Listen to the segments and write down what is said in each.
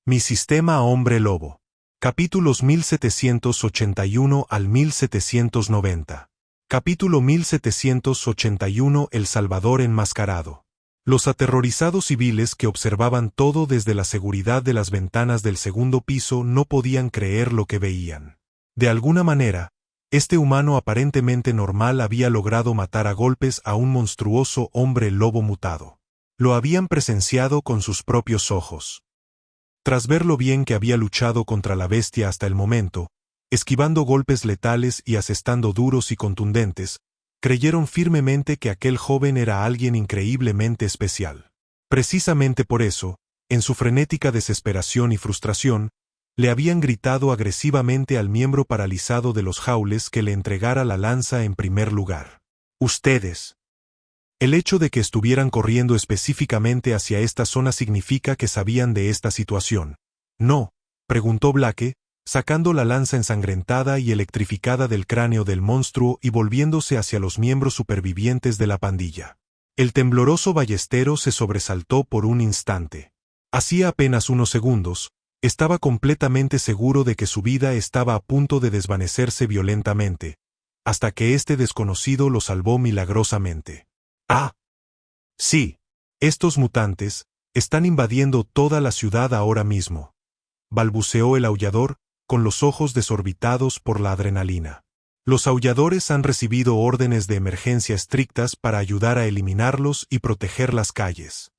Mi sistema hombre lobo. Capítulos 1781 al 1790. Capítulo 1781 El Salvador enmascarado. Los aterrorizados civiles que observaban todo desde la seguridad de las ventanas del segundo piso no podían creer lo que veían. De alguna manera, este humano aparentemente normal había logrado matar a golpes a un monstruoso hombre lobo mutado. Lo habían presenciado con sus propios ojos. Tras ver lo bien que había luchado contra la bestia hasta el momento, esquivando golpes letales y asestando duros y contundentes, creyeron firmemente que aquel joven era alguien increíblemente especial. Precisamente por eso, en su frenética desesperación y frustración, le habían gritado agresivamente al miembro paralizado de los jaules que le entregara la lanza en primer lugar. Ustedes. El hecho de que estuvieran corriendo específicamente hacia esta zona significa que sabían de esta situación. ¿No?, preguntó Blake, sacando la lanza ensangrentada y electrificada del cráneo del monstruo y volviéndose hacia los miembros supervivientes de la pandilla. El tembloroso ballestero se sobresaltó por un instante. Hacía apenas unos segundos, estaba completamente seguro de que su vida estaba a punto de desvanecerse violentamente, hasta que este desconocido lo salvó milagrosamente. ¡Ah! Sí, estos mutantes están invadiendo toda la ciudad ahora mismo, balbuceó el aullador, con los ojos desorbitados por la adrenalina. Los aulladores han recibido órdenes de emergencia estrictas para ayudar a eliminarlos y proteger las calles.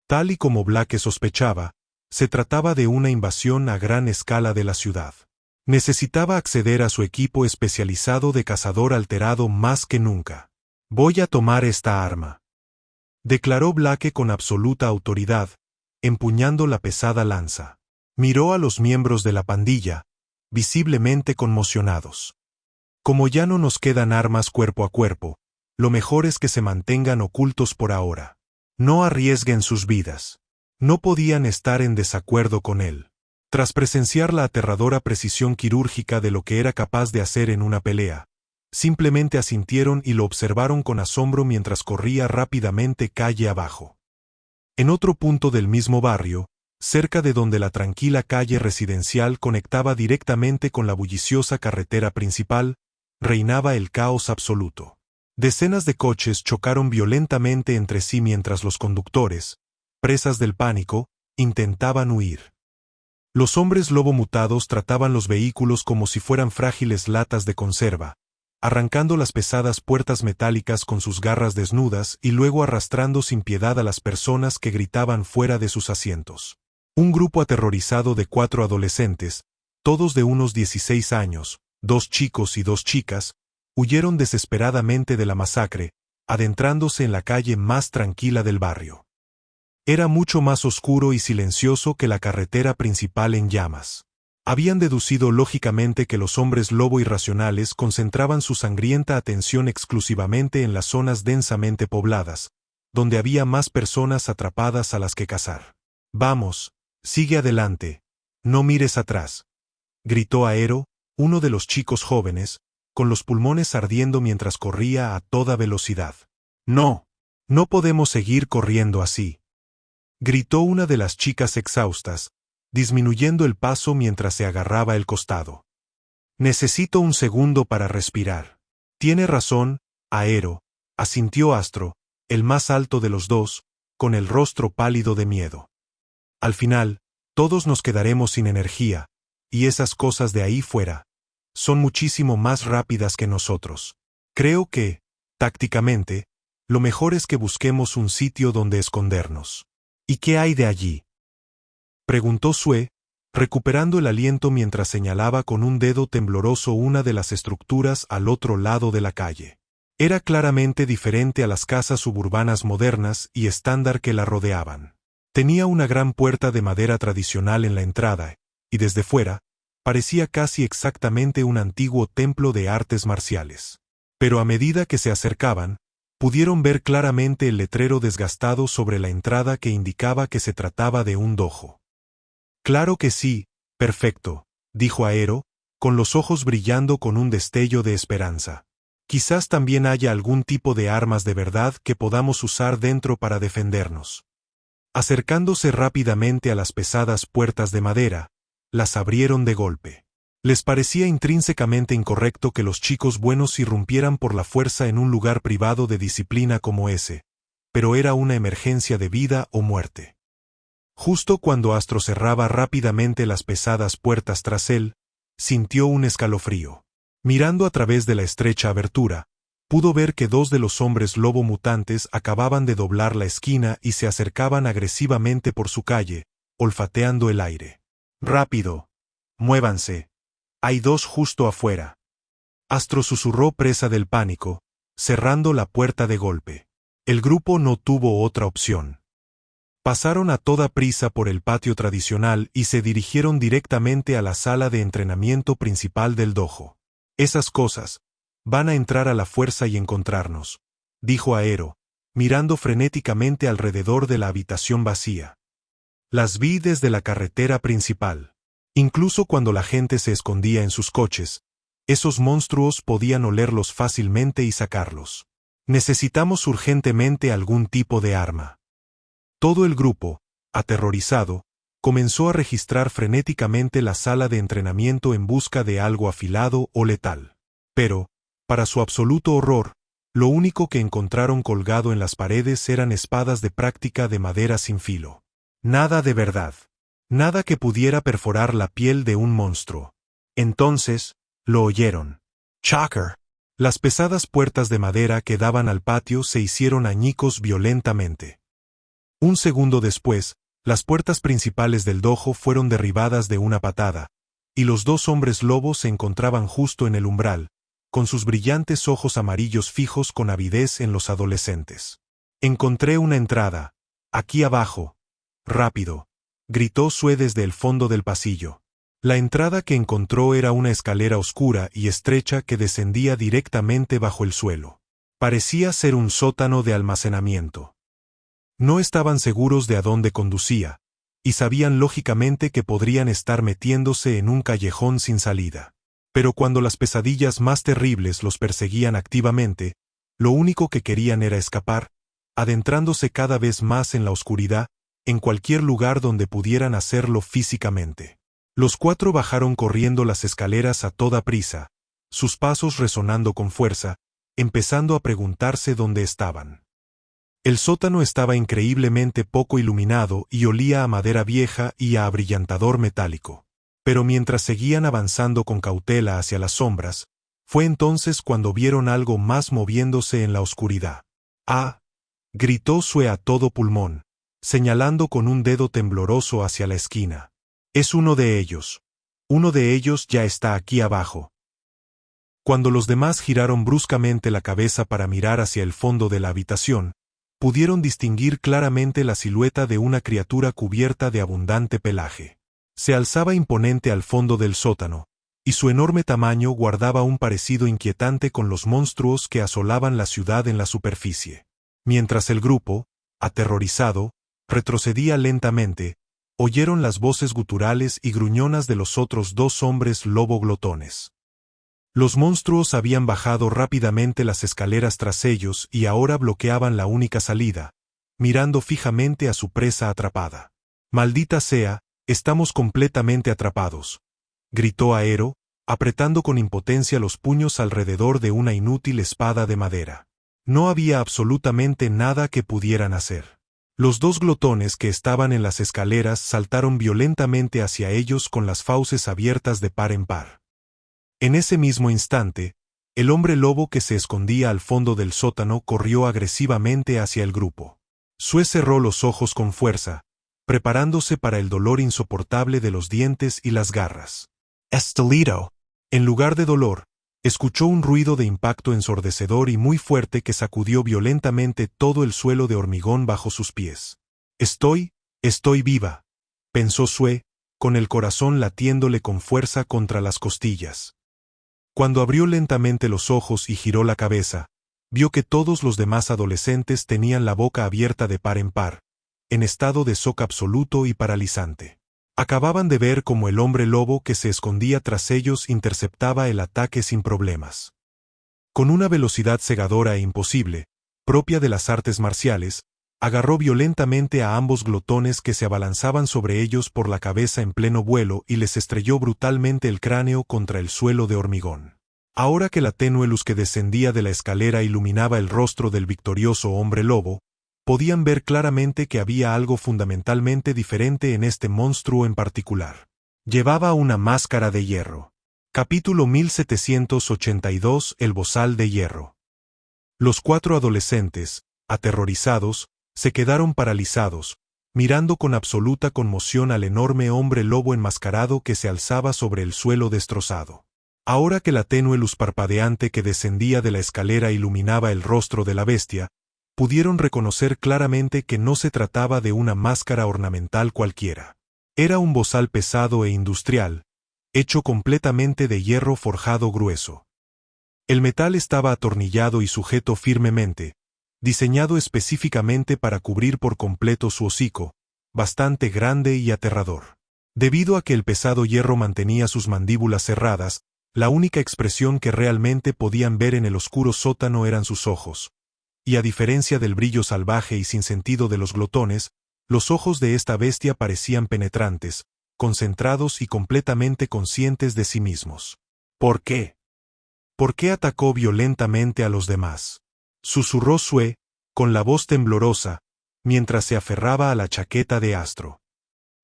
Tal y como Blake sospechaba, se trataba de una invasión a gran escala de la ciudad. Necesitaba acceder a su equipo especializado de cazador alterado más que nunca. «Voy a tomar esta arma», declaró Blake con absoluta autoridad, empuñando la pesada lanza. Miró a los miembros de la pandilla, visiblemente conmocionados. Como ya no nos quedan armas cuerpo a cuerpo, lo mejor es que se mantengan ocultos por ahora. No arriesguen sus vidas. No podían estar en desacuerdo con él. Tras presenciar la aterradora precisión quirúrgica de lo que era capaz de hacer en una pelea, simplemente asintieron y lo observaron con asombro mientras corría rápidamente calle abajo. En otro punto del mismo barrio, cerca de donde la tranquila calle residencial conectaba directamente con la bulliciosa carretera principal, reinaba el caos absoluto. Decenas de coches chocaron violentamente entre sí mientras los conductores, presas del pánico, intentaban huir. Los hombres lobo mutados trataban los vehículos como si fueran frágiles latas de conserva, arrancando las pesadas puertas metálicas con sus garras desnudas y luego arrastrando sin piedad a las personas que gritaban fuera de sus asientos. Un grupo aterrorizado de 4 adolescentes, todos de unos 16 años, 2 chicos y 2 chicas, huyeron desesperadamente de la masacre, adentrándose en la calle más tranquila del barrio. Era mucho más oscuro y silencioso que la carretera principal en llamas. Habían deducido lógicamente que los hombres lobo irracionales concentraban su sangrienta atención exclusivamente en las zonas densamente pobladas, donde había más personas atrapadas a las que cazar. «Vamos, sigue adelante, no mires atrás», gritó Aero, uno de los chicos jóvenes, con los pulmones ardiendo mientras corría a toda velocidad. «No, no podemos seguir corriendo así», gritó una de las chicas exhaustas, disminuyendo el paso mientras se agarraba el costado. «Necesito un segundo para respirar». «Tiene razón, Aero», asintió Astro, el más alto de los dos, con el rostro pálido de miedo. «Al final, todos nos quedaremos sin energía, y esas cosas de ahí fuera son muchísimo más rápidas que nosotros. Creo que, tácticamente, lo mejor es que busquemos un sitio donde escondernos». «¿Y qué hay de allí?», preguntó Sue, recuperando el aliento mientras señalaba con un dedo tembloroso una de las estructuras al otro lado de la calle. Era claramente diferente a las casas suburbanas modernas y estándar que la rodeaban. Tenía una gran puerta de madera tradicional en la entrada, y desde fuera, parecía casi exactamente un antiguo templo de artes marciales. Pero a medida que se acercaban, pudieron ver claramente el letrero desgastado sobre la entrada que indicaba que se trataba de un dojo. «Claro que sí, perfecto», dijo Aero, con los ojos brillando con un destello de esperanza. «Quizás también haya algún tipo de armas de verdad que podamos usar dentro para defendernos». Acercándose rápidamente a las pesadas puertas de madera, las abrieron de golpe. Les parecía intrínsecamente incorrecto que los chicos buenos irrumpieran por la fuerza en un lugar privado de disciplina como ese, pero era una emergencia de vida o muerte. Justo cuando Astro cerraba rápidamente las pesadas puertas tras él, sintió un escalofrío. Mirando a través de la estrecha abertura, pudo ver que dos de los hombres lobo mutantes acababan de doblar la esquina y se acercaban agresivamente por su calle, olfateando el aire. «Rápido. Muévanse. Hay dos justo afuera». Astro susurró, presa del pánico, cerrando la puerta de golpe. El grupo no tuvo otra opción. Pasaron a toda prisa por el patio tradicional y se dirigieron directamente a la sala de entrenamiento principal del dojo. «Esas cosas van a entrar a la fuerza y encontrarnos», dijo Aero, mirando frenéticamente alrededor de la habitación vacía. «Las vi desde la carretera principal. Incluso cuando la gente se escondía en sus coches, esos monstruos podían olerlos fácilmente y sacarlos. Necesitamos urgentemente algún tipo de arma». Todo el grupo, aterrorizado, comenzó a registrar frenéticamente la sala de entrenamiento en busca de algo afilado o letal. Pero, para su absoluto horror, lo único que encontraron colgado en las paredes eran espadas de práctica de madera sin filo. Nada de verdad. Nada que pudiera perforar la piel de un monstruo. Entonces, lo oyeron. ¡Shocker! Las pesadas puertas de madera que daban al patio se hicieron añicos violentamente. Un segundo después, las puertas principales del dojo fueron derribadas de una patada, y los dos hombres lobos se encontraban justo en el umbral, con sus brillantes ojos amarillos fijos con avidez en los adolescentes. «Encontré una entrada. Aquí abajo. Rápido», gritó Sue desde el fondo del pasillo. La entrada que encontró era una escalera oscura y estrecha que descendía directamente bajo el suelo. Parecía ser un sótano de almacenamiento. No estaban seguros de a dónde conducía, y sabían lógicamente que podrían estar metiéndose en un callejón sin salida. Pero cuando las pesadillas más terribles los perseguían activamente, lo único que querían era escapar, adentrándose cada vez más en la oscuridad, en cualquier lugar donde pudieran hacerlo físicamente. Los cuatro bajaron corriendo las escaleras a toda prisa, sus pasos resonando con fuerza, empezando a preguntarse dónde estaban. El sótano estaba increíblemente poco iluminado y olía a madera vieja y a abrillantador metálico. Pero mientras seguían avanzando con cautela hacia las sombras, fue entonces cuando vieron algo más moviéndose en la oscuridad. «¡Ah!», gritó Sue a todo pulmón, señalando con un dedo tembloroso hacia la esquina. «Es uno de ellos. Uno de ellos ya está aquí abajo». Cuando los demás giraron bruscamente la cabeza para mirar hacia el fondo de la habitación, pudieron distinguir claramente la silueta de una criatura cubierta de abundante pelaje. Se alzaba imponente al fondo del sótano, y su enorme tamaño guardaba un parecido inquietante con los monstruos que asolaban la ciudad en la superficie. Mientras el grupo, aterrorizado, retrocedía lentamente, oyeron las voces guturales y gruñonas de los otros dos hombres lobo glotones. Los monstruos habían bajado rápidamente las escaleras tras ellos y ahora bloqueaban la única salida, mirando fijamente a su presa atrapada. «Maldita sea, estamos completamente atrapados», gritó Aero, apretando con impotencia los puños alrededor de una inútil espada de madera. No había absolutamente nada que pudieran hacer. Los dos glotones que estaban en las escaleras saltaron violentamente hacia ellos con las fauces abiertas de par en par. En ese mismo instante, el hombre lobo que se escondía al fondo del sótano corrió agresivamente hacia el grupo. Sue cerró los ojos con fuerza, preparándose para el dolor insoportable de los dientes y las garras. «Estelito». En lugar de dolor, escuchó un ruido de impacto ensordecedor y muy fuerte que sacudió violentamente todo el suelo de hormigón bajo sus pies. Estoy viva», pensó Sue, con el corazón latiéndole con fuerza contra las costillas. Cuando abrió lentamente los ojos y giró la cabeza, vio que todos los demás adolescentes tenían la boca abierta de par en par, en estado de shock absoluto y paralizante. Acababan de ver cómo el hombre lobo que se escondía tras ellos interceptaba el ataque sin problemas. Con una velocidad cegadora e imposible, propia de las artes marciales, Agarró violentamente a ambos glotones que se abalanzaban sobre ellos por la cabeza en pleno vuelo y les estrelló brutalmente el cráneo contra el suelo de hormigón. Ahora que la tenue luz que descendía de la escalera iluminaba el rostro del victorioso hombre lobo, podían ver claramente que había algo fundamentalmente diferente en este monstruo en particular. Llevaba una máscara de hierro. Capítulo 1782 El bozal de hierro. Los 4 adolescentes, aterrorizados, se quedaron paralizados, mirando con absoluta conmoción al enorme hombre lobo enmascarado que se alzaba sobre el suelo destrozado. Ahora que la tenue luz parpadeante que descendía de la escalera iluminaba el rostro de la bestia, pudieron reconocer claramente que no se trataba de una máscara ornamental cualquiera. Era un bozal pesado e industrial, hecho completamente de hierro forjado grueso. El metal estaba atornillado y sujeto firmemente, diseñado específicamente para cubrir por completo su hocico, bastante grande y aterrador. Debido a que el pesado hierro mantenía sus mandíbulas cerradas, la única expresión que realmente podían ver en el oscuro sótano eran sus ojos. Y a diferencia del brillo salvaje y sin sentido de los glotones, los ojos de esta bestia parecían penetrantes, concentrados y completamente conscientes de sí mismos. ¿Por qué? ¿Por qué atacó violentamente a los demás? Susurró Sue, con la voz temblorosa, mientras se aferraba a la chaqueta de Astro.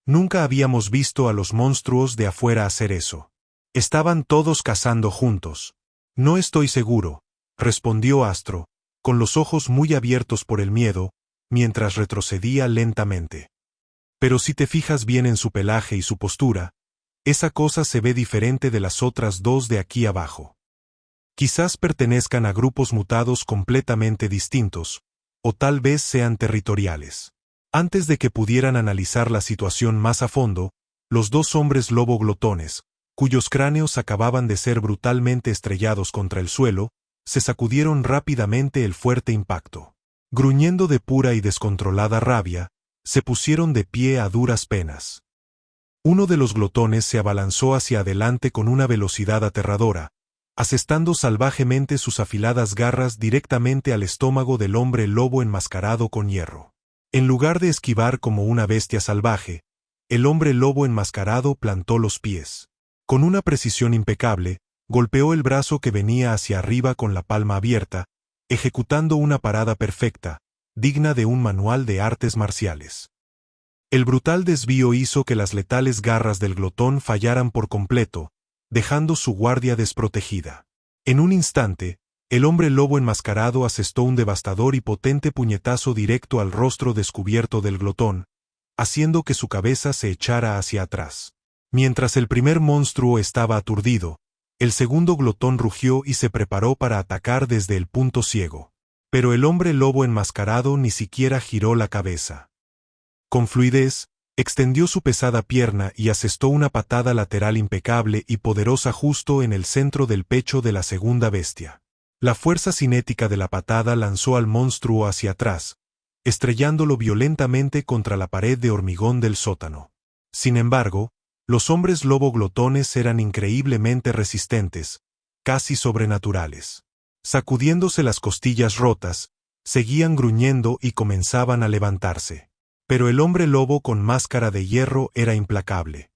Nunca habíamos visto a los monstruos de afuera hacer eso. Estaban todos cazando juntos. No estoy seguro, respondió Astro, con los ojos muy abiertos por el miedo, mientras retrocedía lentamente. Pero si te fijas bien en su pelaje y su postura, esa cosa se ve diferente de las otras dos de aquí abajo. Quizás pertenezcan a grupos mutados completamente distintos, o tal vez sean territoriales. Antes de que pudieran analizar la situación más a fondo, los 2 hombres lobo glotones, cuyos cráneos acababan de ser brutalmente estrellados contra el suelo, se sacudieron rápidamente el fuerte impacto. Gruñendo de pura y descontrolada rabia, se pusieron de pie a duras penas. Uno de los glotones se abalanzó hacia adelante con una velocidad aterradora, asestando salvajemente sus afiladas garras directamente al estómago del hombre lobo enmascarado con hierro. En lugar de esquivar como una bestia salvaje, el hombre lobo enmascarado plantó los pies. Con una precisión impecable, golpeó el brazo que venía hacia arriba con la palma abierta, ejecutando una parada perfecta, digna de un manual de artes marciales. El brutal desvío hizo que las letales garras del glotón fallaran por completo, dejando su guardia desprotegida. En un instante, el hombre lobo enmascarado asestó un devastador y potente puñetazo directo al rostro descubierto del glotón, haciendo que su cabeza se echara hacia atrás. Mientras el primer monstruo estaba aturdido, el segundo glotón rugió y se preparó para atacar desde el punto ciego. Pero el hombre lobo enmascarado ni siquiera giró la cabeza. Con fluidez, extendió su pesada pierna y asestó una patada lateral impecable y poderosa justo en el centro del pecho de la segunda bestia. La fuerza cinética de la patada lanzó al monstruo hacia atrás, estrellándolo violentamente contra la pared de hormigón del sótano. Sin embargo, los hombres lobo glotones eran increíblemente resistentes, casi sobrenaturales. Sacudiéndose las costillas rotas, seguían gruñendo y comenzaban a levantarse. Pero el hombre lobo con máscara de hierro era implacable.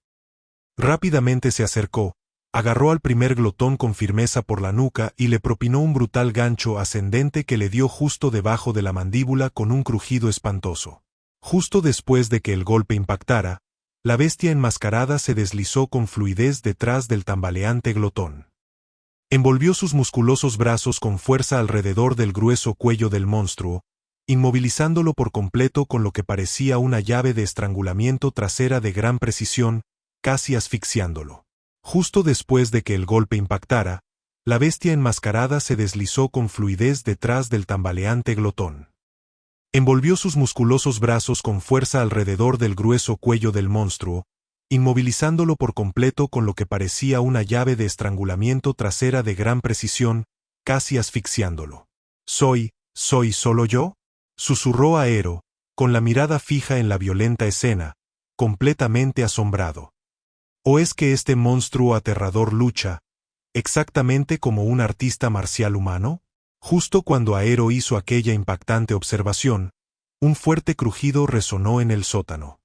Rápidamente se acercó, agarró al primer glotón con firmeza por la nuca y le propinó un brutal gancho ascendente que le dio justo debajo de la mandíbula con un crujido espantoso. Justo después de que el golpe impactara, la bestia enmascarada se deslizó con fluidez detrás del tambaleante glotón. Envolvió sus musculosos brazos con fuerza alrededor del grueso cuello del monstruo, inmovilizándolo por completo con lo que parecía una llave de estrangulamiento trasera de gran precisión, casi asfixiándolo. Justo después de que el golpe impactara, la bestia enmascarada se deslizó con fluidez detrás del tambaleante glotón. Envolvió sus musculosos brazos con fuerza alrededor del grueso cuello del monstruo, inmovilizándolo por completo con lo que parecía una llave de estrangulamiento trasera de gran precisión, casi asfixiándolo. ¿Soy solo yo?, susurró Aero, con la mirada fija en la violenta escena, completamente asombrado. ¿O es que este monstruo aterrador lucha, exactamente como un artista marcial humano? Justo cuando Aero hizo aquella impactante observación, Un fuerte crujido resonó en el sótano.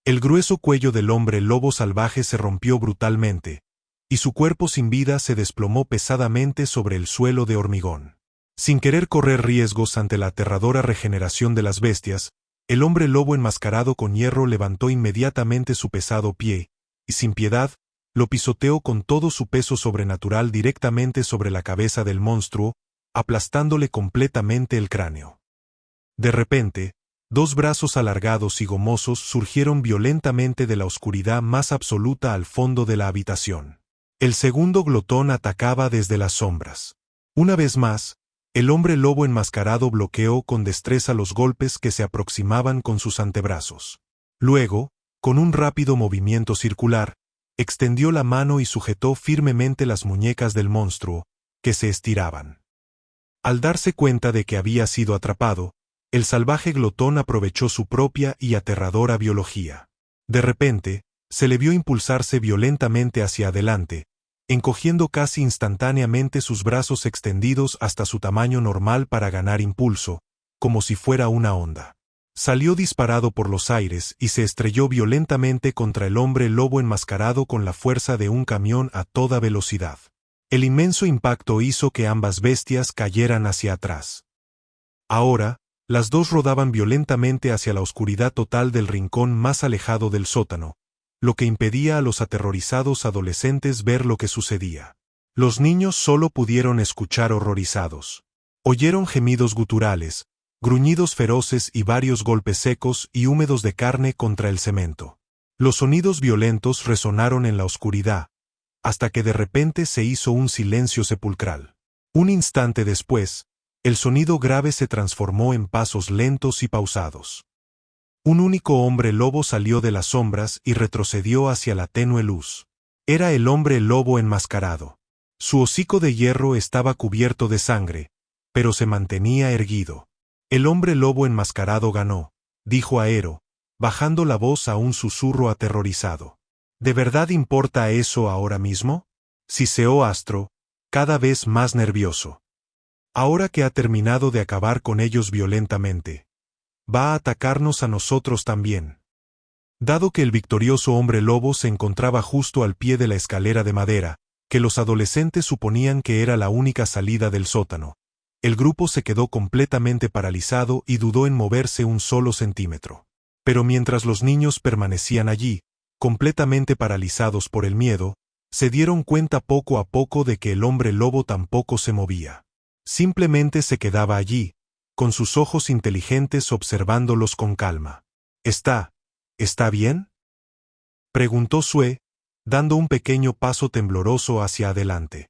El grueso cuello del hombre lobo salvaje se rompió brutalmente, y su cuerpo sin vida se desplomó pesadamente sobre el suelo de hormigón. Sin querer correr riesgos ante la aterradora regeneración de las bestias, el hombre lobo enmascarado con hierro levantó inmediatamente su pesado pie, y sin piedad, lo pisoteó con todo su peso sobrenatural directamente sobre la cabeza del monstruo, aplastándole completamente el cráneo. De repente, dos brazos alargados y gomosos surgieron violentamente de la oscuridad más absoluta al fondo de la habitación. El segundo glotón atacaba desde las sombras. Una vez más, el hombre lobo enmascarado bloqueó con destreza los golpes que se aproximaban con sus antebrazos. Luego, con un rápido movimiento circular, extendió la mano y sujetó firmemente las muñecas del monstruo, que se estiraban. Al darse cuenta de que había sido atrapado, el salvaje glotón aprovechó su propia y aterradora biología. De repente, se le vio impulsarse violentamente hacia adelante, encogiendo casi instantáneamente sus brazos extendidos hasta su tamaño normal para ganar impulso, como si fuera una onda. Salió disparado por los aires y se estrelló violentamente contra el hombre lobo enmascarado con la fuerza de un camión a toda velocidad. El inmenso impacto hizo que ambas bestias cayeran hacia atrás. Ahora, las dos rodaban violentamente hacia la oscuridad total del rincón más alejado del sótano, lo que impedía a los aterrorizados adolescentes ver lo que sucedía. Los niños solo pudieron escuchar horrorizados. Oyeron gemidos guturales, gruñidos feroces y varios golpes secos y húmedos de carne contra el cemento. Los sonidos violentos resonaron en la oscuridad, hasta que de repente se hizo un silencio sepulcral. Un instante después, el sonido grave se transformó en pasos lentos y pausados. Un único hombre lobo salió de las sombras y retrocedió hacia la tenue luz. Era el hombre lobo enmascarado. Su hocico de hierro estaba cubierto de sangre, pero se mantenía erguido. El hombre lobo enmascarado ganó, dijo Aero, bajando la voz a un susurro aterrorizado. ¿De verdad importa eso ahora mismo? Siseó Astro, cada vez más nervioso. Ahora que ha terminado de acabar con ellos violentamente, va a atacarnos a nosotros también. Dado que el victorioso hombre lobo se encontraba justo al pie de la escalera de madera, que los adolescentes suponían que era la única salida del sótano, el grupo se quedó completamente paralizado y dudó en moverse un solo centímetro. Pero mientras los niños permanecían allí, completamente paralizados por el miedo, se dieron cuenta poco a poco de que el hombre lobo tampoco se movía. Simplemente se quedaba allí, con sus ojos inteligentes observándolos con calma. ¿Está bien?, preguntó Sue, dando un pequeño paso tembloroso hacia adelante.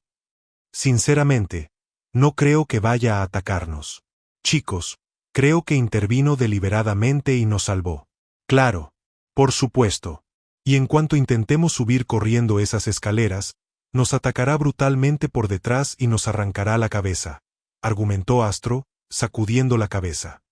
Sinceramente, no creo que vaya a atacarnos. Chicos, creo que intervino deliberadamente y nos salvó. Claro, por supuesto. Y en cuanto intentemos subir corriendo esas escaleras, nos atacará brutalmente por detrás y nos arrancará la cabeza, argumentó Astro, sacudiendo la cabeza.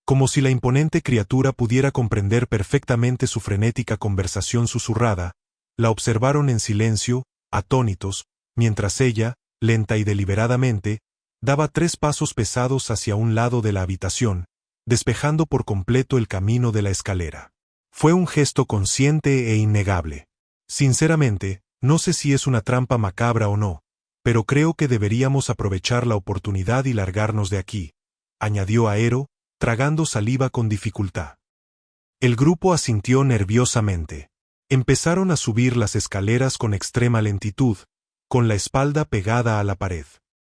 Como si la imponente criatura pudiera comprender perfectamente su frenética conversación susurrada, la observaron en silencio, atónitos, mientras ella, lenta y deliberadamente, daba 3 pasos pesados hacia un lado de la habitación, despejando por completo el camino de la escalera. Fue un gesto consciente e innegable. Sinceramente, no sé si es una trampa macabra o no, pero creo que deberíamos aprovechar la oportunidad y largarnos de aquí, añadió Aero, tragando saliva con dificultad. El grupo asintió nerviosamente. Empezaron a subir las escaleras con extrema lentitud, con la espalda pegada a la pared.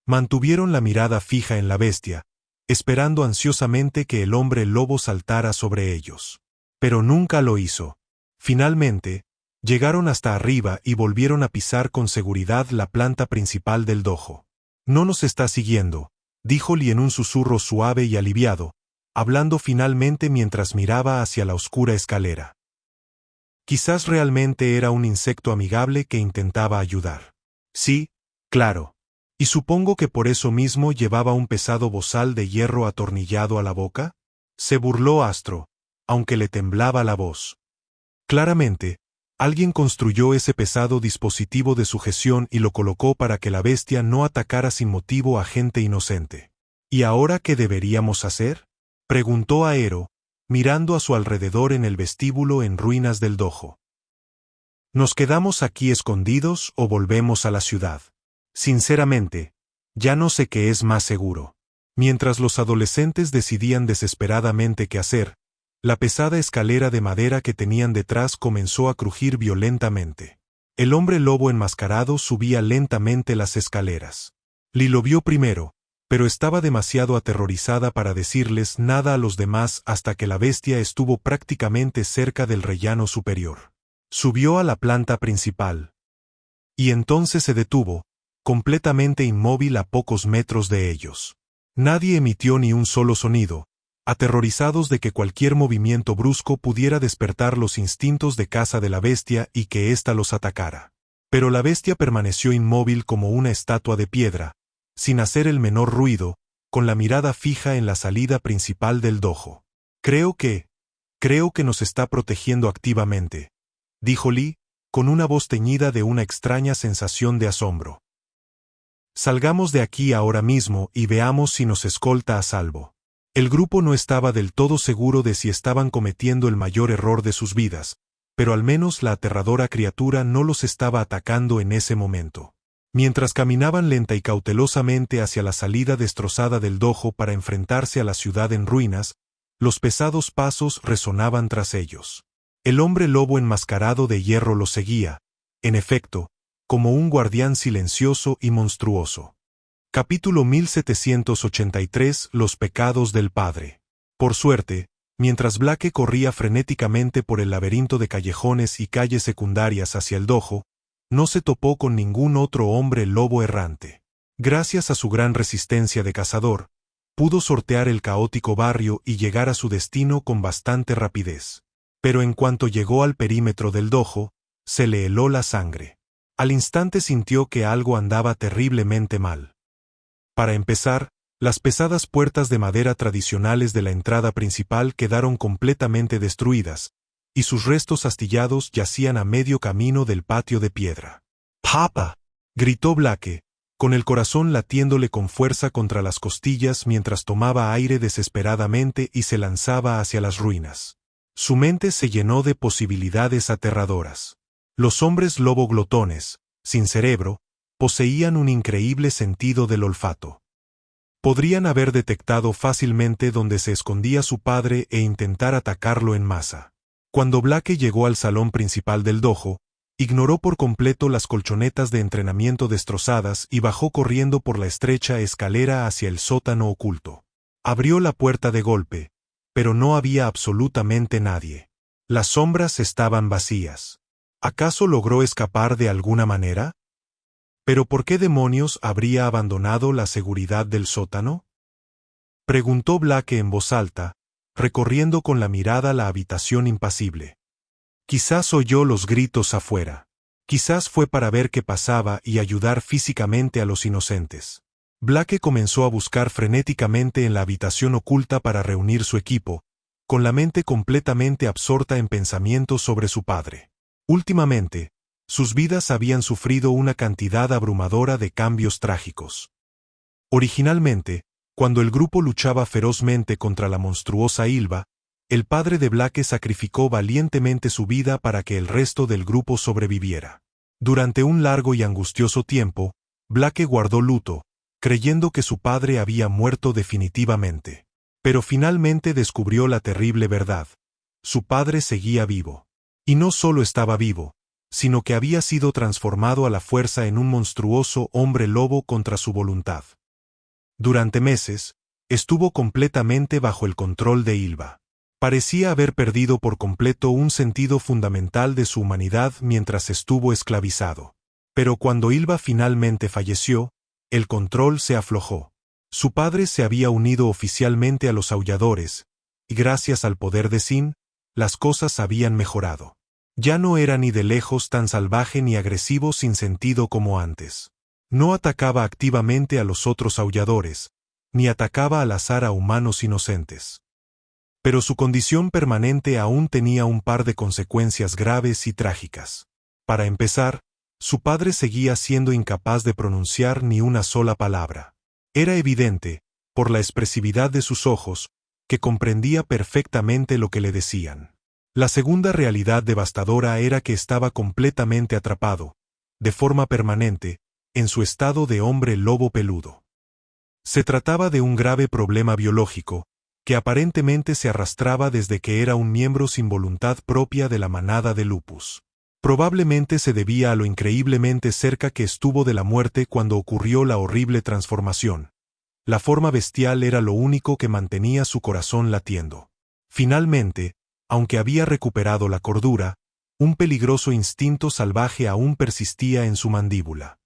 Mantuvieron la mirada fija en la bestia, esperando ansiosamente que el hombre lobo saltara sobre ellos. Pero nunca lo hizo. Finalmente, llegaron hasta arriba y volvieron a pisar con seguridad la planta principal del dojo. No nos está siguiendo, dijo Lee en un susurro suave y aliviado, hablando finalmente mientras miraba hacia la oscura escalera. Quizás realmente era un insecto amigable que intentaba ayudar. Sí, claro. Y supongo que por eso mismo llevaba un pesado bozal de hierro atornillado a la boca. Se burló Astro, aunque le temblaba la voz. Claramente, alguien construyó ese pesado dispositivo de sujeción y lo colocó para que la bestia no atacara sin motivo a gente inocente. ¿Y ahora qué deberíamos hacer? Preguntó Aero, mirando a su alrededor en el vestíbulo en ruinas del dojo. ¿Nos quedamos aquí escondidos o volvemos a la ciudad? Sinceramente, ya no sé qué es más seguro. Mientras los adolescentes decidían desesperadamente qué hacer, la pesada escalera de madera que tenían detrás comenzó a crujir violentamente. El hombre lobo enmascarado subía lentamente las escaleras. Lee lo vio primero, pero estaba demasiado aterrorizada para decirles nada a los demás hasta que la bestia estuvo prácticamente cerca del rellano superior. Subió a la planta principal. Y entonces se detuvo, completamente inmóvil a pocos metros de ellos. Nadie emitió ni un solo sonido, aterrorizados de que cualquier movimiento brusco pudiera despertar los instintos de caza de la bestia y que ésta los atacara. Pero la bestia permaneció inmóvil como una estatua de piedra, sin hacer el menor ruido, con la mirada fija en la salida principal del dojo. Creo que nos está protegiendo activamente, dijo Lee, con una voz teñida de una extraña sensación de asombro. Salgamos de aquí ahora mismo y veamos si nos escolta a salvo. El grupo no estaba del todo seguro de si estaban cometiendo el mayor error de sus vidas, pero al menos la aterradora criatura no los estaba atacando en ese momento. Mientras caminaban lenta y cautelosamente hacia la salida destrozada del dojo para enfrentarse a la ciudad en ruinas, los pesados pasos resonaban tras ellos. El hombre lobo enmascarado de hierro los seguía, en efecto, como un guardián silencioso y monstruoso. Capítulo 1783 Los pecados del padre. Por suerte, mientras Blake corría frenéticamente por el laberinto de callejones y calles secundarias hacia el dojo, no se topó con ningún otro hombre lobo errante. Gracias a su gran resistencia de cazador, pudo sortear el caótico barrio y llegar a su destino con bastante rapidez. Pero en cuanto llegó al perímetro del dojo, se le heló la sangre. Al instante sintió que algo andaba terriblemente mal. Para empezar, las pesadas puertas de madera tradicionales de la entrada principal quedaron completamente destruidas, y sus restos astillados yacían a medio camino del patio de piedra. ¡Papa!, gritó Blake, con el corazón latiéndole con fuerza contra las costillas mientras tomaba aire desesperadamente y se lanzaba hacia las ruinas. Su mente se llenó de posibilidades aterradoras. Los hombres lobo glotones, sin cerebro, poseían un increíble sentido del olfato. Podrían haber detectado fácilmente dónde se escondía su padre e intentar atacarlo en masa. Cuando Blake llegó al salón principal del dojo, ignoró por completo las colchonetas de entrenamiento destrozadas y bajó corriendo por la estrecha escalera hacia el sótano oculto. Abrió la puerta de golpe, pero no había absolutamente nadie. Las sombras estaban vacías. ¿Acaso logró escapar de alguna manera? ¿Pero por qué demonios habría abandonado la seguridad del sótano? Preguntó Blake en voz alta, recorriendo con la mirada la habitación impasible. Quizás oyó los gritos afuera. Quizás fue para ver qué pasaba y ayudar físicamente a los inocentes. Blake comenzó a buscar frenéticamente en la habitación oculta para reunir su equipo, con la mente completamente absorta en pensamientos sobre su padre. Últimamente, sus vidas habían sufrido una cantidad abrumadora de cambios trágicos. Originalmente, cuando el grupo luchaba ferozmente contra la monstruosa Ylva, el padre de Blake sacrificó valientemente su vida para que el resto del grupo sobreviviera. Durante un largo y angustioso tiempo, Blake guardó luto, creyendo que su padre había muerto definitivamente. Pero finalmente descubrió la terrible verdad. Su padre seguía vivo. Y no solo estaba vivo, sino que había sido transformado a la fuerza en un monstruoso hombre lobo contra su voluntad. Durante meses, estuvo completamente bajo el control de Ylva. Parecía haber perdido por completo un sentido fundamental de su humanidad mientras estuvo esclavizado. Pero cuando Ylva finalmente falleció, el control se aflojó. Su padre se había unido oficialmente a los aulladores, y gracias al poder de Sin, las cosas habían mejorado. Ya no era ni de lejos tan salvaje ni agresivo sin sentido como antes. No atacaba activamente a los otros aulladores, ni atacaba al azar a humanos inocentes. Pero su condición permanente aún tenía un par de consecuencias graves y trágicas. Para empezar, su padre seguía siendo incapaz de pronunciar ni una sola palabra. Era evidente, por la expresividad de sus ojos, que comprendía perfectamente lo que le decían. La segunda realidad devastadora era que estaba completamente atrapado, de forma permanente, en su estado de hombre lobo peludo. Se trataba de un grave problema biológico, que aparentemente se arrastraba desde que era un miembro sin voluntad propia de la manada de Lupus. Probablemente se debía a lo increíblemente cerca que estuvo de la muerte cuando ocurrió la horrible transformación. La forma bestial era lo único que mantenía su corazón latiendo. Finalmente, aunque había recuperado la cordura, un peligroso instinto salvaje aún persistía en su mandíbula.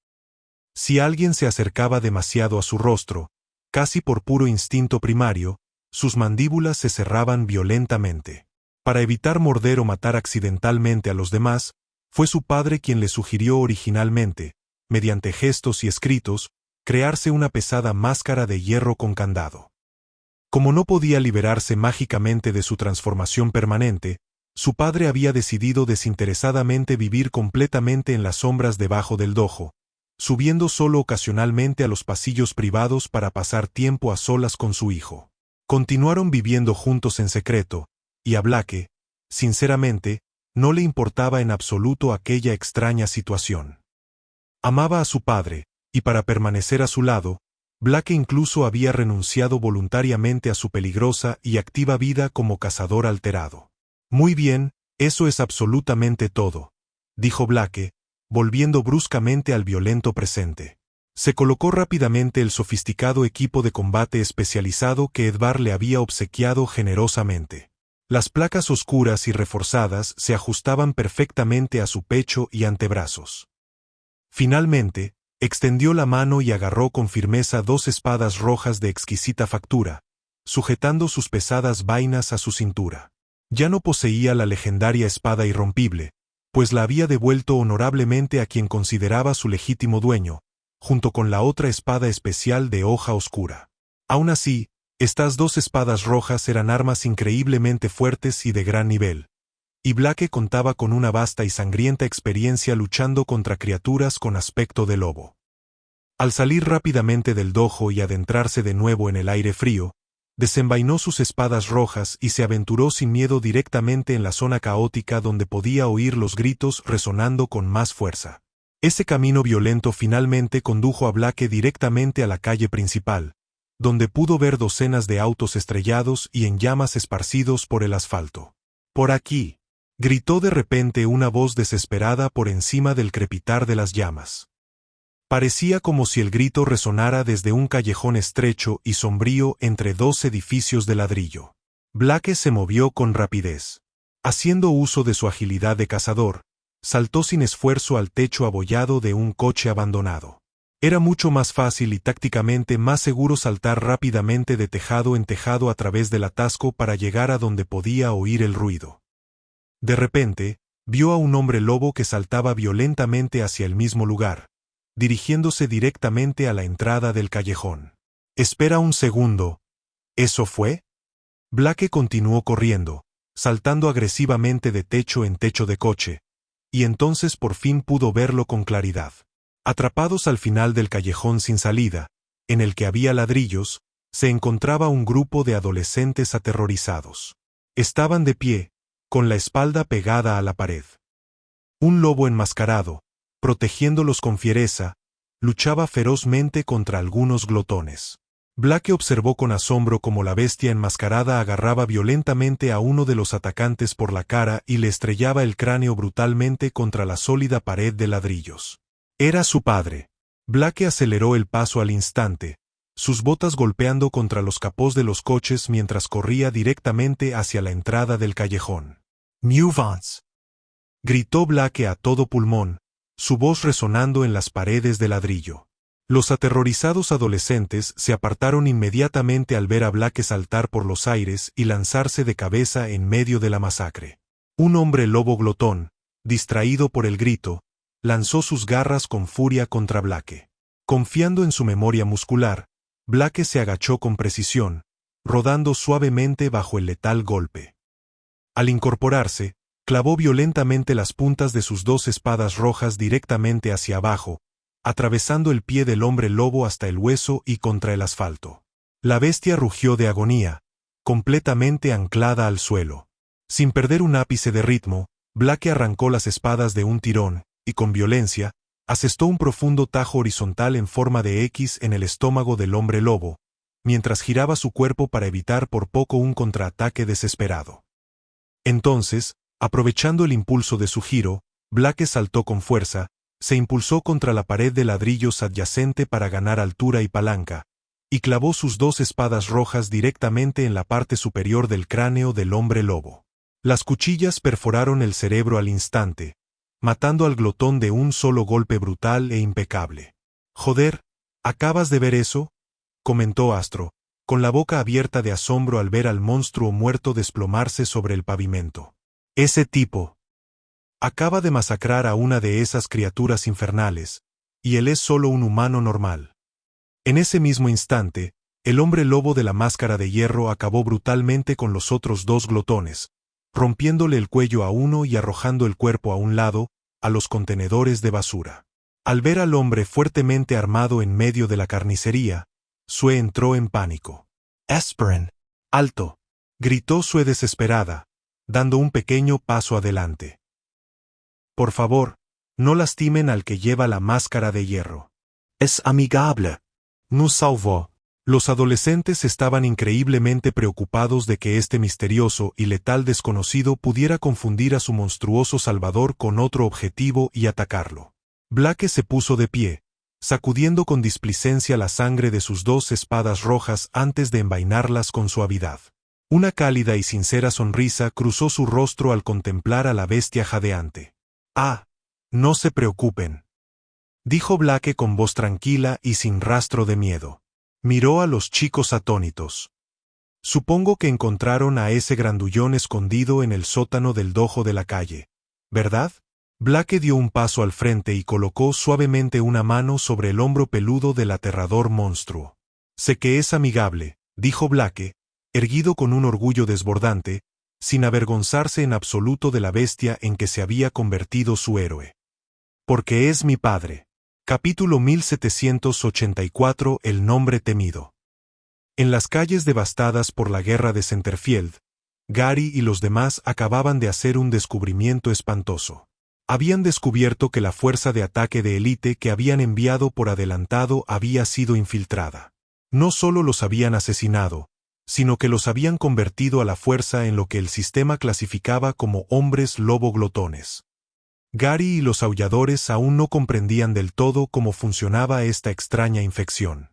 Si alguien se acercaba demasiado a su rostro, casi por puro instinto primario, sus mandíbulas se cerraban violentamente. Para evitar morder o matar accidentalmente a los demás, fue su padre quien le sugirió originalmente, mediante gestos y escritos, crearse una pesada máscara de hierro con candado. Como no podía liberarse mágicamente de su transformación permanente, su padre había decidido desinteresadamente vivir completamente en las sombras debajo del dojo, subiendo solo ocasionalmente a los pasillos privados para pasar tiempo a solas con su hijo. Continuaron viviendo juntos en secreto, y a Blake, sinceramente, no le importaba en absoluto aquella extraña situación. Amaba a su padre, y para permanecer a su lado, Blake incluso había renunciado voluntariamente a su peligrosa y activa vida como cazador alterado. Muy bien, eso es absolutamente todo, dijo Blake, volviendo bruscamente al violento presente. Se colocó rápidamente el sofisticado equipo de combate especializado que Edvar le había obsequiado generosamente. Las placas oscuras y reforzadas se ajustaban perfectamente a su pecho y antebrazos. Finalmente, extendió la mano y agarró con firmeza dos espadas rojas de exquisita factura, sujetando sus pesadas vainas a su cintura. Ya no poseía la legendaria espada irrompible, pues la había devuelto honorablemente a quien consideraba su legítimo dueño, junto con la otra espada especial de hoja oscura. Aún así, estas dos espadas rojas eran armas increíblemente fuertes y de gran nivel, y Blake contaba con una vasta y sangrienta experiencia luchando contra criaturas con aspecto de lobo. Al salir rápidamente del dojo y adentrarse de nuevo en el aire frío, desenvainó sus espadas rojas y se aventuró sin miedo directamente en la zona caótica donde podía oír los gritos resonando con más fuerza. Ese camino violento finalmente condujo a Blake directamente a la calle principal, donde pudo ver docenas de autos estrellados y en llamas esparcidos por el asfalto. «Por aquí», gritó de repente una voz desesperada por encima del crepitar de las llamas. Parecía como si el grito resonara desde un callejón estrecho y sombrío entre dos edificios de ladrillo. Blake se movió con rapidez. Haciendo uso de su agilidad de cazador, saltó sin esfuerzo al techo abollado de un coche abandonado. Era mucho más fácil y tácticamente más seguro saltar rápidamente de tejado en tejado a través del atasco para llegar a donde podía oír el ruido. De repente, vio a un hombre lobo que saltaba violentamente hacia el mismo lugar, dirigiéndose directamente a la entrada del callejón. «Espera un segundo. ¿Eso fue?» Blake continuó corriendo, saltando agresivamente de techo en techo de coche, y entonces por fin pudo verlo con claridad. Atrapados al final del callejón sin salida, en el que había ladrillos, se encontraba un grupo de adolescentes aterrorizados. Estaban de pie, con la espalda pegada a la pared. Un lobo enmascarado, protegiéndolos con fiereza, luchaba ferozmente contra algunos glotones. Blake observó con asombro cómo la bestia enmascarada agarraba violentamente a uno de los atacantes por la cara y le estrellaba el cráneo brutalmente contra la sólida pared de ladrillos. Era su padre. Blake aceleró el paso al instante, sus botas golpeando contra los capós de los coches mientras corría directamente hacia la entrada del callejón. «New Vance», gritó Blake a todo pulmón, su voz resonando en las paredes de ladrillo. Los aterrorizados adolescentes se apartaron inmediatamente al ver a Blake saltar por los aires y lanzarse de cabeza en medio de la masacre. Un hombre lobo glotón, distraído por el grito, lanzó sus garras con furia contra Blake. Confiando en su memoria muscular, Blake se agachó con precisión, rodando suavemente bajo el letal golpe. Al incorporarse, clavó violentamente las puntas de sus dos espadas rojas directamente hacia abajo, atravesando el pie del hombre lobo hasta el hueso y contra el asfalto. La bestia rugió de agonía, completamente anclada al suelo. Sin perder un ápice de ritmo, Blake arrancó las espadas de un tirón, y con violencia, asestó un profundo tajo horizontal en forma de X en el estómago del hombre lobo, mientras giraba su cuerpo para evitar por poco un contraataque desesperado. Entonces, aprovechando el impulso de su giro, Blake saltó con fuerza, se impulsó contra la pared de ladrillos adyacente para ganar altura y palanca, y clavó sus dos espadas rojas directamente en la parte superior del cráneo del hombre lobo. Las cuchillas perforaron el cerebro al instante, matando al glotón de un solo golpe brutal e impecable. «Joder, ¿acabas de ver eso?», comentó Astro, con la boca abierta de asombro al ver al monstruo muerto desplomarse sobre el pavimento. «Ese tipo acaba de masacrar a una de esas criaturas infernales, y él es solo un humano normal». En ese mismo instante, el hombre lobo de la máscara de hierro acabó brutalmente con los otros dos glotones, rompiéndole el cuello a uno y arrojando el cuerpo a un lado, a los contenedores de basura. Al ver al hombre fuertemente armado en medio de la carnicería, Sue entró en pánico. «Esperan, alto», gritó Sue desesperada, dando un pequeño paso adelante. «Por favor, no lastimen al que lleva la máscara de hierro. Es amigable. Nos salvó». Los adolescentes estaban increíblemente preocupados de que este misterioso y letal desconocido pudiera confundir a su monstruoso salvador con otro objetivo y atacarlo. Blake se puso de pie, sacudiendo con displicencia la sangre de sus dos espadas rojas antes de envainarlas con suavidad. Una cálida y sincera sonrisa cruzó su rostro al contemplar a la bestia jadeante. «Ah, no se preocupen», dijo Blake con voz tranquila y sin rastro de miedo. Miró a los chicos atónitos. «Supongo que encontraron a ese grandullón escondido en el sótano del dojo de la calle, ¿verdad?». Blake dio un paso al frente y colocó suavemente una mano sobre el hombro peludo del aterrador monstruo. «Sé que es amigable», dijo Blake, erguido con un orgullo desbordante, sin avergonzarse en absoluto de la bestia en que se había convertido su héroe. «Porque es mi padre». Capítulo 1784. El nombre temido. En las calles devastadas por la guerra de Centerfield, Gary y los demás acababan de hacer un descubrimiento espantoso. Habían descubierto que la fuerza de ataque de élite que habían enviado por adelantado había sido infiltrada. No solo los habían asesinado, sino que los habían convertido a la fuerza en lo que el sistema clasificaba como hombres lobo glotones. Gary y los aulladores aún no comprendían del todo cómo funcionaba esta extraña infección.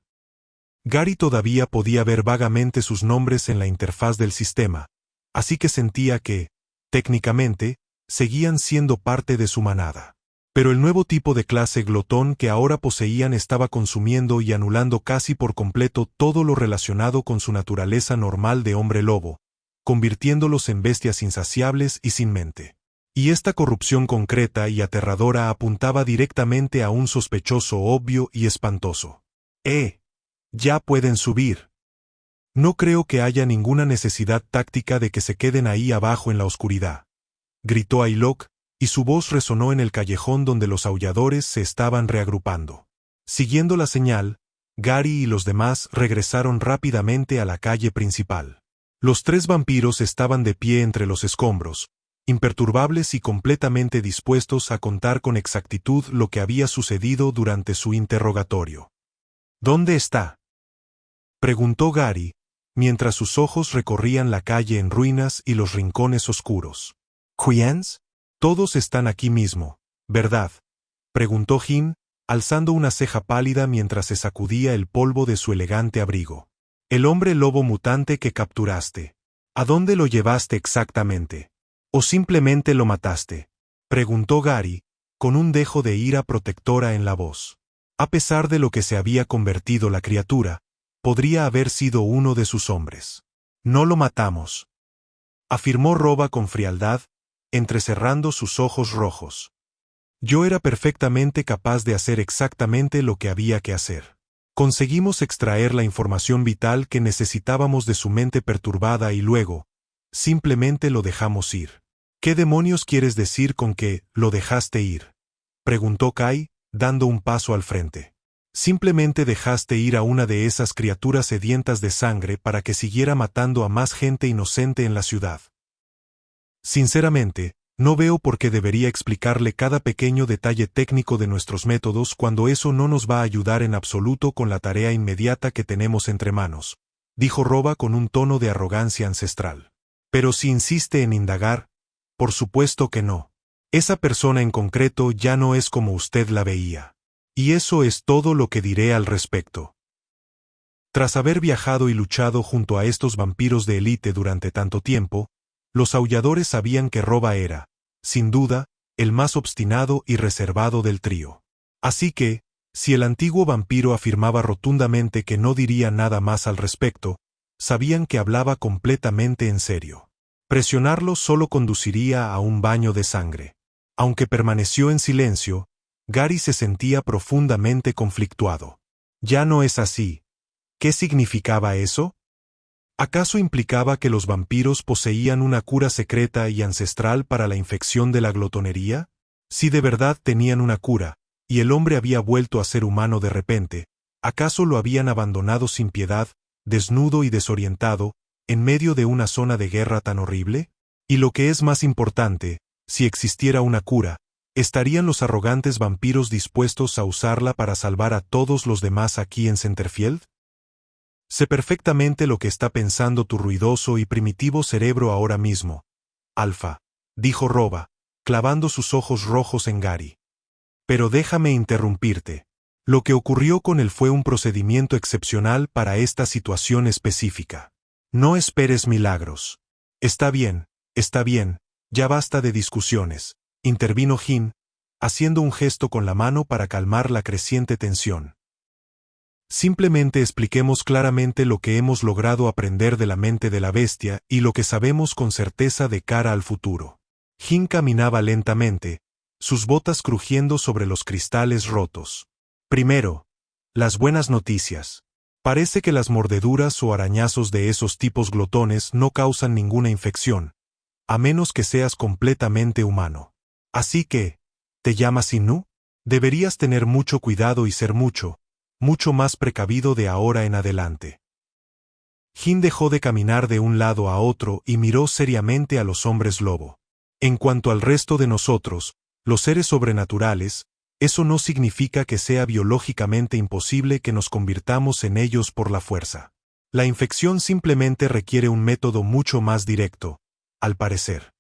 Gary todavía podía ver vagamente sus nombres en la interfaz del sistema, así que sentía que, técnicamente, seguían siendo parte de su manada. Pero el nuevo tipo de clase glotón que ahora poseían estaba consumiendo y anulando casi por completo todo lo relacionado con su naturaleza normal de hombre lobo, convirtiéndolos en bestias insaciables y sin mente. Y esta corrupción concreta y aterradora apuntaba directamente a un sospechoso obvio y espantoso. Ya pueden subir. No creo que haya ninguna necesidad táctica de que se queden ahí abajo en la oscuridad», gritó Aylock, y su voz resonó en el callejón donde los aulladores se estaban reagrupando. Siguiendo la señal, Gary y los demás regresaron rápidamente a la calle principal. Los tres vampiros estaban de pie entre los escombros, imperturbables y completamente dispuestos a contar con exactitud lo que había sucedido durante su interrogatorio. «¿Dónde está?», preguntó Gary, mientras sus ojos recorrían la calle en ruinas y los rincones oscuros. «¿Quiénes?». «Todos están aquí mismo, ¿verdad?», preguntó Jim, alzando una ceja pálida mientras se sacudía el polvo de su elegante abrigo. «El hombre lobo mutante que capturaste. ¿A dónde lo llevaste exactamente? ¿O simplemente lo mataste?», preguntó Gary, con un dejo de ira protectora en la voz. A pesar de lo que se había convertido la criatura, podría haber sido uno de sus hombres. «No lo matamos», afirmó Roba con frialdad, entrecerrando sus ojos rojos. «Yo era perfectamente capaz de hacer exactamente lo que había que hacer. Conseguimos extraer la información vital que necesitábamos de su mente perturbada y luego, simplemente lo dejamos ir». «¿Qué demonios quieres decir con que lo dejaste ir?», preguntó Kai, dando un paso al frente. Simplemente dejaste ir a una de esas criaturas sedientas de sangre para que siguiera matando a más gente inocente en la ciudad. Sinceramente, no veo por qué debería explicarle cada pequeño detalle técnico de nuestros métodos cuando eso no nos va a ayudar en absoluto con la tarea inmediata que tenemos entre manos, dijo Roba con un tono de arrogancia ancestral. Pero si insiste en indagar, por supuesto que no. Esa persona en concreto ya no es como usted la veía. Y eso es todo lo que diré al respecto. Tras haber viajado y luchado junto a estos vampiros de élite durante tanto tiempo, los aulladores sabían que Roba era, sin duda, el más obstinado y reservado del trío. Así que, si el antiguo vampiro afirmaba rotundamente que no diría nada más al respecto, sabían que hablaba completamente en serio. Presionarlo solo conduciría a un baño de sangre. Aunque permaneció en silencio, Gary se sentía profundamente conflictuado. Ya no es así. ¿Qué significaba eso? ¿Acaso implicaba que los vampiros poseían una cura secreta y ancestral para la infección de la glotonería? Si de verdad tenían una cura, y el hombre había vuelto a ser humano de repente, ¿acaso lo habían abandonado sin piedad, desnudo y desorientado, en medio de una zona de guerra tan horrible? Y lo que es más importante, si existiera una cura, ¿estarían los arrogantes vampiros dispuestos a usarla para salvar a todos los demás aquí en Centerfield? Sé perfectamente lo que está pensando tu ruidoso y primitivo cerebro ahora mismo, Alfa, dijo Roba, clavando sus ojos rojos en Gary. Pero déjame interrumpirte. Lo que ocurrió con él fue un procedimiento excepcional para esta situación específica. No esperes milagros. Está bien, ya basta de discusiones, intervino Jin, haciendo un gesto con la mano para calmar la creciente tensión. Simplemente expliquemos claramente lo que hemos logrado aprender de la mente de la bestia y lo que sabemos con certeza de cara al futuro. Jin caminaba lentamente, sus botas crujiendo sobre los cristales rotos. Primero, las buenas noticias. Parece que las mordeduras o arañazos de esos tipos glotones no causan ninguna infección, a menos que seas completamente humano. Así que, ¿te llamas Inu? Deberías tener mucho cuidado y ser mucho más precavido de ahora en adelante. Jin dejó de caminar de un lado a otro y miró seriamente a los hombres lobo. En cuanto al resto de nosotros, los seres sobrenaturales, eso no significa que sea biológicamente imposible que nos convirtamos en ellos por la fuerza. La infección simplemente requiere un método mucho más directo, al parecer.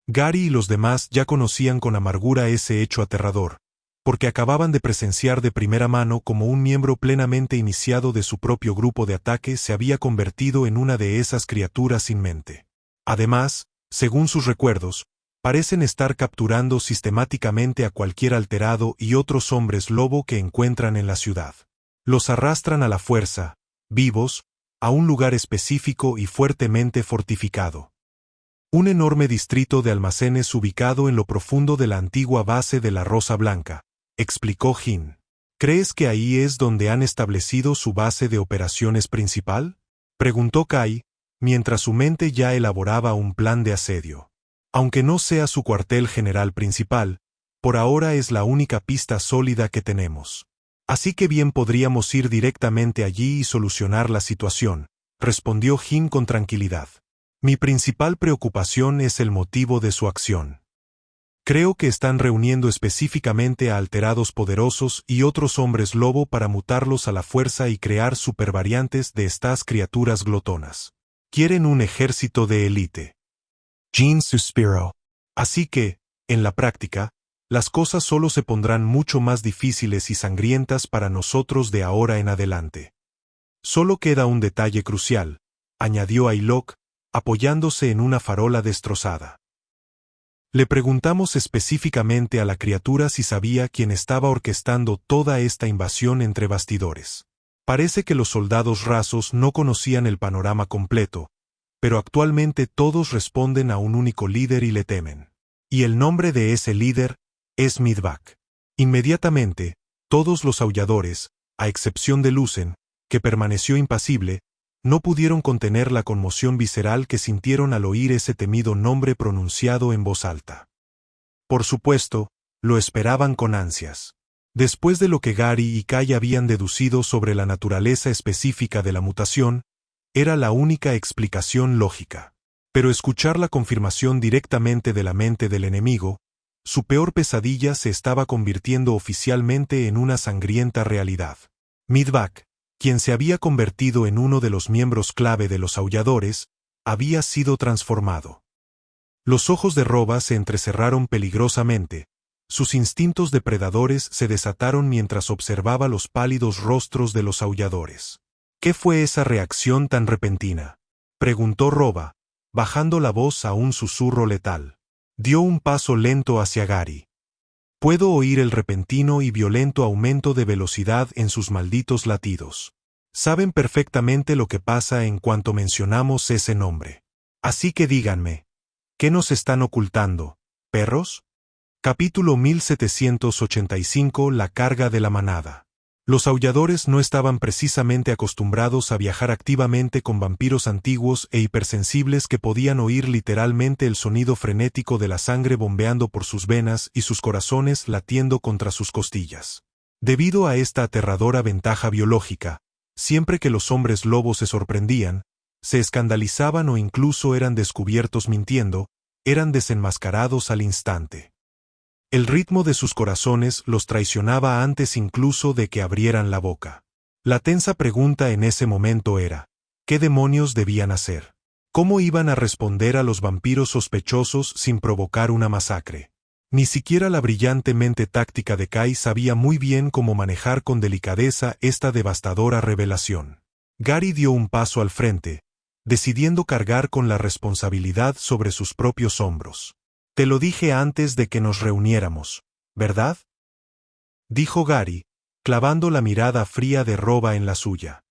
Gary y los demás ya conocían con amargura ese hecho aterrador, porque acababan de presenciar de primera mano cómo un miembro plenamente iniciado de su propio grupo de ataque se había convertido en una de esas criaturas sin mente. Además, según sus recuerdos, parecen estar capturando sistemáticamente a cualquier alterado y otros hombres lobo que encuentran en la ciudad. Los arrastran a la fuerza, vivos, a un lugar específico y fuertemente fortificado. Un enorme distrito de almacenes ubicado en lo profundo de la antigua base de la Rosa Blanca, explicó Jin. ¿Crees que ahí es donde han establecido su base de operaciones principal? Preguntó Kai, mientras su mente ya elaboraba un plan de asedio. Aunque no sea su cuartel general principal, por ahora es la única pista sólida que tenemos. Así que bien podríamos ir directamente allí y solucionar la situación, respondió Jin con tranquilidad. Mi principal preocupación es el motivo de su acción. Creo que están reuniendo específicamente a alterados poderosos y otros hombres lobo para mutarlos a la fuerza y crear supervariantes de estas criaturas glotonas. Quieren un ejército de élite. Jin suspiró. Así que, en la práctica, las cosas solo se pondrán mucho más difíciles y sangrientas para nosotros de ahora en adelante. Solo queda un detalle crucial, añadió Ailok, apoyándose en una farola destrozada. Le preguntamos específicamente a la criatura si sabía quién estaba orquestando toda esta invasión entre bastidores. Parece que los soldados rasos no conocían el panorama completo, pero actualmente todos responden a un único líder y le temen. Y el nombre de ese líder es Midvac. Inmediatamente, todos los aulladores, a excepción de Lucen, que permaneció impasible, no pudieron contener la conmoción visceral que sintieron al oír ese temido nombre pronunciado en voz alta. Por supuesto, lo esperaban con ansias. Después de lo que Gary y Kai habían deducido sobre la naturaleza específica de la mutación, era la única explicación lógica. Pero escuchar la confirmación directamente de la mente del enemigo, su peor pesadilla se estaba convirtiendo oficialmente en una sangrienta realidad. Midvac, quien se había convertido en uno de los miembros clave de los aulladores, había sido transformado. Los ojos de Roba se entrecerraron peligrosamente. Sus instintos depredadores se desataron mientras observaba los pálidos rostros de los aulladores. ¿Qué fue esa reacción tan repentina?, preguntó Roba, bajando la voz a un susurro letal. Dio un paso lento hacia Gary. Puedo oír el repentino y violento aumento de velocidad en sus malditos latidos. Saben perfectamente lo que pasa en cuanto mencionamos ese nombre. Así que díganme, ¿qué nos están ocultando, perros? Capítulo 1785. La carga de la manada. Los aulladores no estaban precisamente acostumbrados a viajar activamente con vampiros antiguos e hipersensibles que podían oír literalmente el sonido frenético de la sangre bombeando por sus venas y sus corazones latiendo contra sus costillas. Debido a esta aterradora ventaja biológica, siempre que los hombres lobos se sorprendían, se escandalizaban o incluso eran descubiertos mintiendo, eran desenmascarados al instante. El ritmo de sus corazones los traicionaba antes incluso de que abrieran la boca. La tensa pregunta en ese momento era, ¿qué demonios debían hacer? ¿Cómo iban a responder a los vampiros sospechosos sin provocar una masacre? Ni siquiera la brillante mente táctica de Kai sabía muy bien cómo manejar con delicadeza esta devastadora revelación. Gary dio un paso al frente, decidiendo cargar con la responsabilidad sobre sus propios hombros. Te lo dije antes de que nos reuniéramos, ¿verdad?, dijo Gary, clavando la mirada fría de Roba en la suya.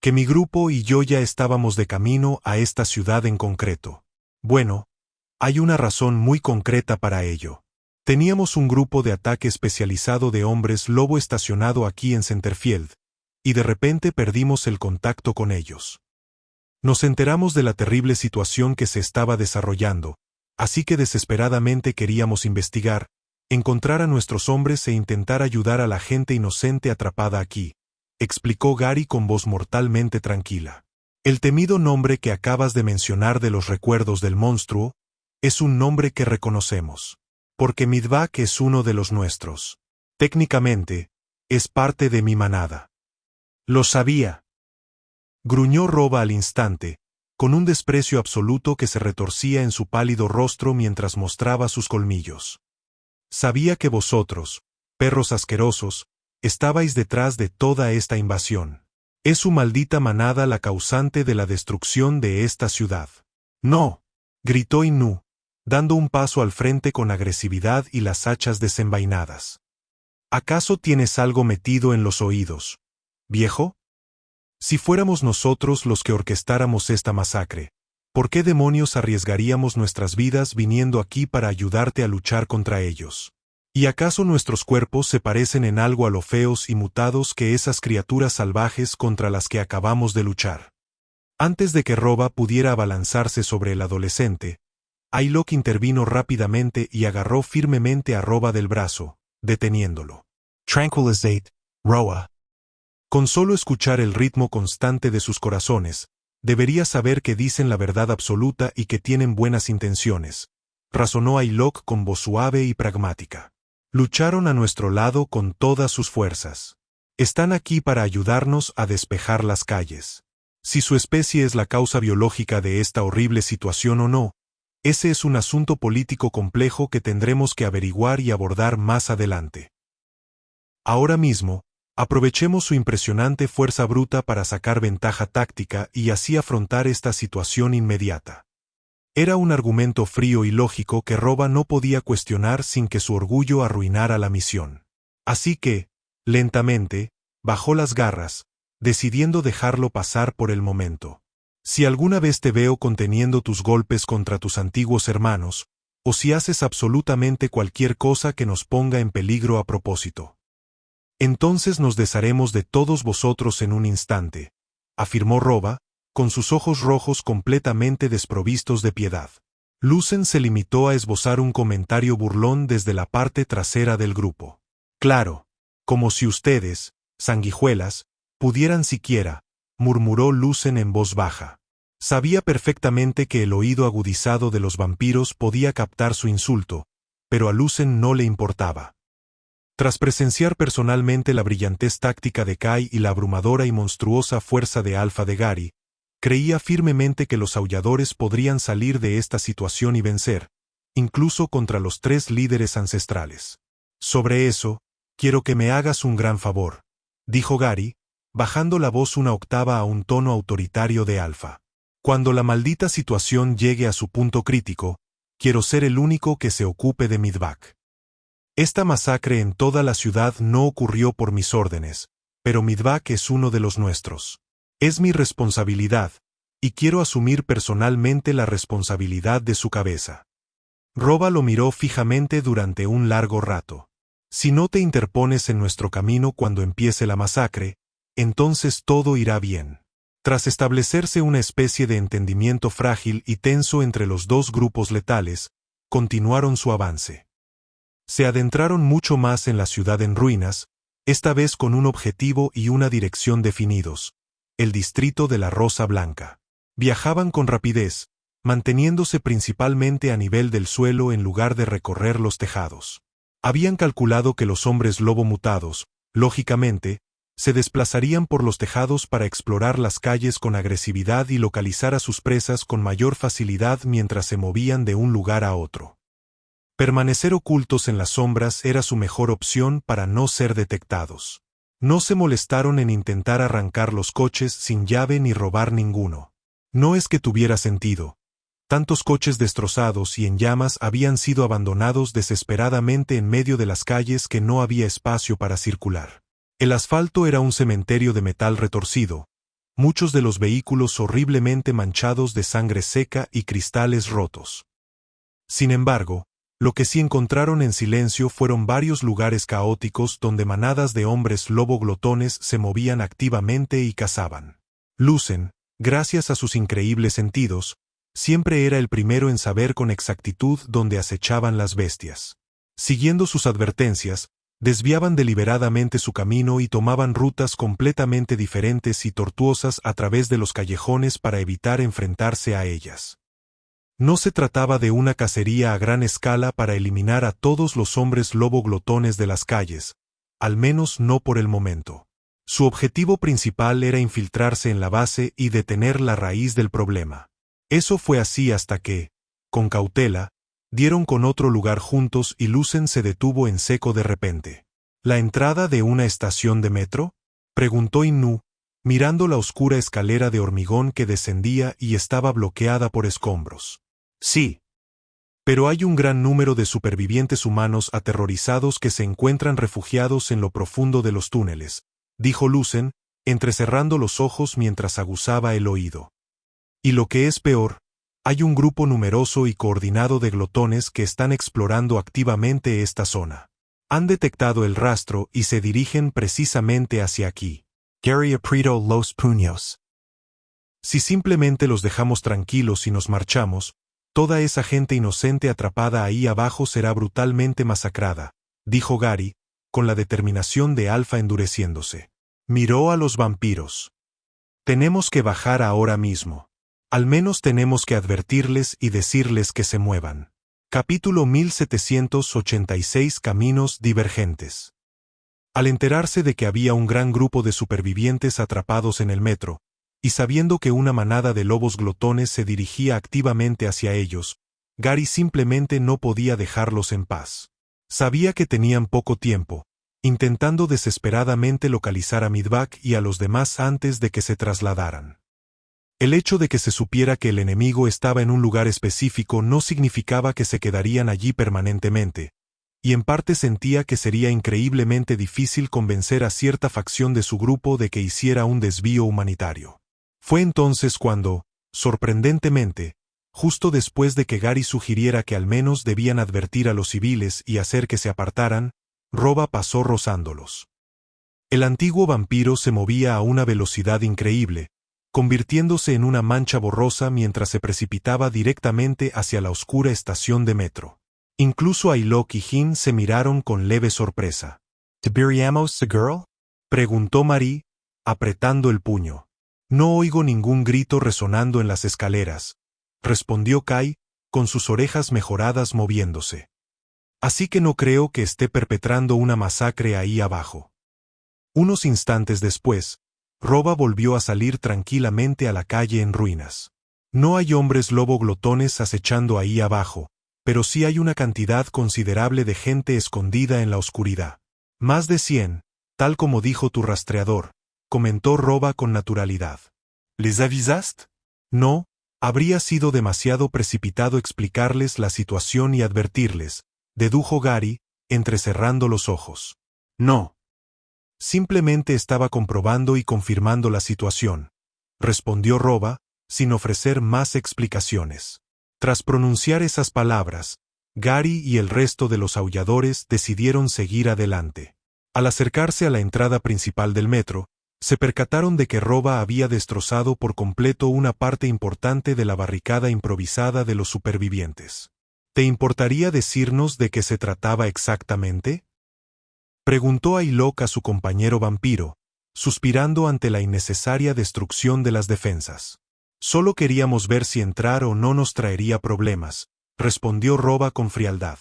Que mi grupo y yo ya estábamos de camino a esta ciudad en concreto. Bueno, hay una razón muy concreta para ello. Teníamos un grupo de ataque especializado de hombres lobo estacionado aquí en Centerfield, y de repente perdimos el contacto con ellos. Nos enteramos de la terrible situación que se estaba desarrollando, así que desesperadamente queríamos investigar, encontrar a nuestros hombres e intentar ayudar a la gente inocente atrapada aquí, explicó Gary con voz mortalmente tranquila. El temido nombre que acabas de mencionar de los recuerdos del monstruo, es un nombre que reconocemos. Porque Midvac es uno de los nuestros. Técnicamente, es parte de mi manada. Lo sabía. Gruñó Roba al instante, con un desprecio absoluto que se retorcía en su pálido rostro mientras mostraba sus colmillos. Sabía que vosotros, perros asquerosos, estabais detrás de toda esta invasión. Es su maldita manada la causante de la destrucción de esta ciudad. ¡No!, gritó Inu, dando un paso al frente con agresividad y las hachas desenvainadas. ¿Acaso tienes algo metido en los oídos, viejo? Si fuéramos nosotros los que orquestáramos esta masacre, ¿por qué demonios arriesgaríamos nuestras vidas viniendo aquí para ayudarte a luchar contra ellos? ¿Y acaso nuestros cuerpos se parecen en algo a lo feos y mutados que esas criaturas salvajes contra las que acabamos de luchar? Antes de que Roba pudiera abalanzarse sobre el adolescente, Aylock intervino rápidamente y agarró firmemente a Roba del brazo, deteniéndolo. Tranquilizate, Roa. Con solo escuchar el ritmo constante de sus corazones, deberías saber que dicen la verdad absoluta y que tienen buenas intenciones, razonó Aylock con voz suave y pragmática. Lucharon a nuestro lado con todas sus fuerzas. Están aquí para ayudarnos a despejar las calles. Si su especie es la causa biológica de esta horrible situación o no, ese es un asunto político complejo que tendremos que averiguar y abordar más adelante. Ahora mismo, aprovechemos su impresionante fuerza bruta para sacar ventaja táctica y así afrontar esta situación inmediata. Era un argumento frío y lógico que Roba no podía cuestionar sin que su orgullo arruinara la misión. Así que, lentamente, bajó las garras, decidiendo dejarlo pasar por el momento. Si alguna vez te veo conteniendo tus golpes contra tus antiguos hermanos, o si haces absolutamente cualquier cosa que nos ponga en peligro a propósito, entonces nos desharemos de todos vosotros en un instante, afirmó Roba, con sus ojos rojos completamente desprovistos de piedad. Lucen se limitó a esbozar un comentario burlón desde la parte trasera del grupo. Claro, Como si ustedes, sanguijuelas, pudieran siquiera, murmuró Lucen en voz baja. Sabía perfectamente que el oído agudizado de los vampiros podía captar su insulto, pero a Lucen no le importaba. Tras presenciar personalmente la brillantez táctica de Kai y la abrumadora y monstruosa fuerza de Alfa de Gary, creía firmemente que los aulladores podrían salir de esta situación y vencer, incluso contra los 3 líderes ancestrales. Sobre eso, quiero que me hagas un gran favor, dijo Gary, bajando la voz una octava a un tono autoritario de Alfa. Cuando la maldita situación llegue a su punto crítico, quiero ser el único que se ocupe de Midvac. Esta masacre en toda la ciudad no ocurrió por mis órdenes, pero Midvac es uno de los nuestros. Es mi responsabilidad, y quiero asumir personalmente la responsabilidad de su cabeza. Roba lo miró fijamente durante un largo rato. Si no te interpones en nuestro camino cuando empiece la masacre, entonces todo irá bien. Tras establecerse una especie de entendimiento frágil y tenso entre los 2 grupos letales, continuaron su avance. Se adentraron mucho más en la ciudad en ruinas, esta vez con un objetivo y una dirección definidos: el distrito de la Rosa Blanca. Viajaban con rapidez, manteniéndose principalmente a nivel del suelo en lugar de recorrer los tejados. Habían calculado que los hombres lobo mutados, lógicamente, se desplazarían por los tejados para explorar las calles con agresividad y localizar a sus presas con mayor facilidad mientras se movían de un lugar a otro. Permanecer ocultos en las sombras era su mejor opción para no ser detectados. No se molestaron en intentar arrancar los coches sin llave ni robar ninguno. No es que tuviera sentido. Tantos coches destrozados y en llamas habían sido abandonados desesperadamente en medio de las calles que no había espacio para circular. El asfalto era un cementerio de metal retorcido, muchos de los vehículos horriblemente manchados de sangre seca y cristales rotos. Sin embargo, lo que sí encontraron en silencio fueron varios lugares caóticos donde manadas de hombres lobo glotones se movían activamente y cazaban. Lucen, gracias a sus increíbles sentidos, siempre era el primero en saber con exactitud dónde acechaban las bestias. Siguiendo sus advertencias, desviaban deliberadamente su camino y tomaban rutas completamente diferentes y tortuosas a través de los callejones para evitar enfrentarse a ellas. No se trataba de una cacería a gran escala para eliminar a todos los hombres lobo glotones de las calles, al menos no por el momento. Su objetivo principal era infiltrarse en la base y detener la raíz del problema. Eso fue así hasta que, con cautela, dieron con otro lugar juntos y Lucen se detuvo en seco de repente. ¿La entrada de una estación de metro?, preguntó Innu, mirando la oscura escalera de hormigón que descendía y estaba bloqueada por escombros. Sí. Pero hay un gran número de supervivientes humanos aterrorizados que se encuentran refugiados en lo profundo de los túneles, dijo Lucen, entrecerrando los ojos mientras aguzaba el oído. Y lo que es peor, hay un grupo numeroso y coordinado de glotones que están explorando activamente esta zona. Han detectado el rastro y se dirigen precisamente hacia aquí. Gary apretó los puños. Si simplemente los dejamos tranquilos y nos marchamos, toda esa gente inocente atrapada ahí abajo será brutalmente masacrada, dijo Gary, con la determinación de Alfa endureciéndose. Miró a los vampiros. Tenemos que bajar ahora mismo. Al menos tenemos que advertirles y decirles que se muevan. Capítulo 1786 Caminos divergentes. Al enterarse de que había un gran grupo de supervivientes atrapados en el metro, y sabiendo que una manada de lobos glotones se dirigía activamente hacia ellos, Gary simplemente no podía dejarlos en paz. Sabía que tenían poco tiempo, intentando desesperadamente localizar a Midvac y a los demás antes de que se trasladaran. El hecho de que se supiera que el enemigo estaba en un lugar específico no significaba que se quedarían allí permanentemente, y en parte sentía que sería increíblemente difícil convencer a cierta facción de su grupo de que hiciera un desvío humanitario. Fue entonces cuando, sorprendentemente, justo después de que Gary sugiriera que al menos debían advertir a los civiles y hacer que se apartaran, Roba pasó rozándolos. El antiguo vampiro se movía a una velocidad increíble, convirtiéndose en una mancha borrosa mientras se precipitaba directamente hacia la oscura estación de metro. Incluso Ailok y Jin se miraron con leve sorpresa. ¿Tiberiamos girl? Preguntó Marie, apretando el puño. No oigo ningún grito resonando en las escaleras, respondió Kai, con sus orejas mejoradas moviéndose. Así que no creo que esté perpetrando una masacre ahí abajo. Unos instantes después, Roba volvió a salir tranquilamente a la calle en ruinas. No hay hombres lobo glotones acechando ahí abajo, pero sí hay una cantidad considerable de gente escondida en la oscuridad. Más de 100, tal como dijo tu rastreador, comentó Roba con naturalidad. ¿Les avisaste? No, habría sido demasiado precipitado explicarles la situación y advertirles, dedujo Gary, entrecerrando los ojos. No. Simplemente estaba comprobando y confirmando la situación, respondió Roba, sin ofrecer más explicaciones. Tras pronunciar esas palabras, Gary y el resto de los aulladores decidieron seguir adelante. Al acercarse a la entrada principal del metro, se percataron de que Roba había destrozado por completo una parte importante de la barricada improvisada de los supervivientes. ¿Te importaría decirnos de qué se trataba exactamente?, preguntó Ailok a su compañero vampiro, suspirando ante la innecesaria destrucción de las defensas. Solo queríamos ver si entrar o no nos traería problemas, respondió Roba con frialdad.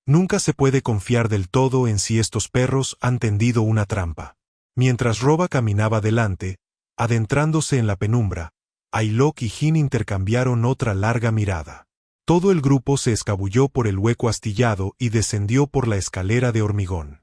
Nunca se puede confiar del todo en si estos perros han tendido una trampa. Mientras Roba caminaba delante, adentrándose en la penumbra, Ailok y Jin intercambiaron otra larga mirada. Todo el grupo se escabulló por el hueco astillado y descendió por la escalera de hormigón.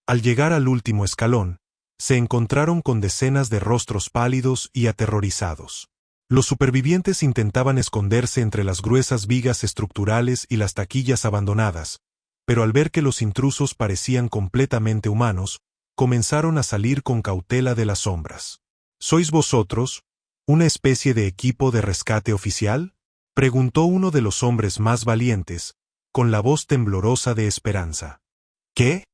Al llegar al último escalón, se encontraron con decenas de rostros pálidos y aterrorizados. Los supervivientes intentaban esconderse entre las gruesas vigas estructurales y las taquillas abandonadas, pero al ver que los intrusos parecían completamente humanos, comenzaron a salir con cautela de las sombras. ¿Sois vosotros, una especie de equipo de rescate oficial?, preguntó uno de los hombres más valientes, con la voz temblorosa de esperanza. ¿Qué?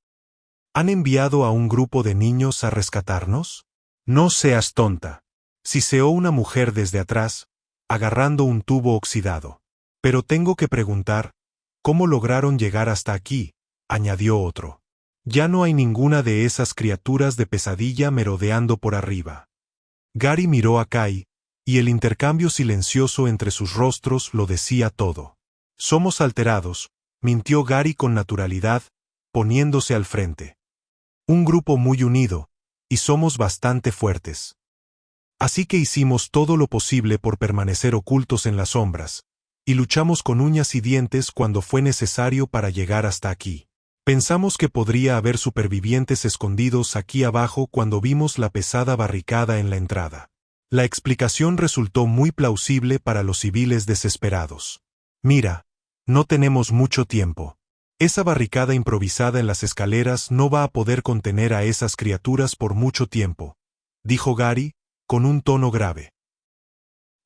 ¿Han enviado a un grupo de niños a rescatarnos? No seas tonta. Siseó una mujer desde atrás, agarrando un tubo oxidado. Pero tengo que preguntar, ¿cómo lograron llegar hasta aquí?, añadió otro. Ya no hay ninguna de esas criaturas de pesadilla merodeando por arriba. Gary miró a Kai, y el intercambio silencioso entre sus rostros lo decía todo. Somos alterados, mintió Gary con naturalidad, poniéndose al frente. Un grupo muy unido, y somos bastante fuertes. Así que hicimos todo lo posible por permanecer ocultos en las sombras, y luchamos con uñas y dientes cuando fue necesario para llegar hasta aquí. Pensamos que podría haber supervivientes escondidos aquí abajo cuando vimos la pesada barricada en la entrada. La explicación resultó muy plausible para los civiles desesperados. Mira, no tenemos mucho tiempo. Esa barricada improvisada en las escaleras no va a poder contener a esas criaturas por mucho tiempo, dijo Gary, con un tono grave.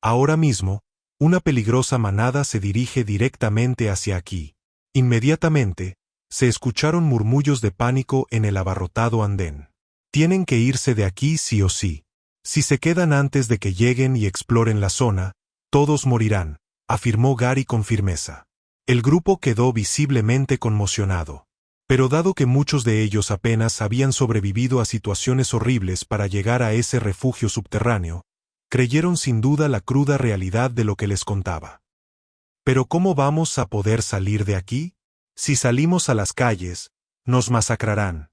Ahora mismo, una peligrosa manada se dirige directamente hacia aquí. Inmediatamente, se escucharon murmullos de pánico en el abarrotado andén. Tienen que irse de aquí sí o sí. Si se quedan antes de que lleguen y exploren la zona, todos morirán, afirmó Gary con firmeza. El grupo quedó visiblemente conmocionado. Pero dado que muchos de ellos apenas habían sobrevivido a situaciones horribles para llegar a ese refugio subterráneo, creyeron sin duda la cruda realidad de lo que les contaba. ¿Pero cómo vamos a poder salir de aquí? Si salimos a las calles, nos masacrarán.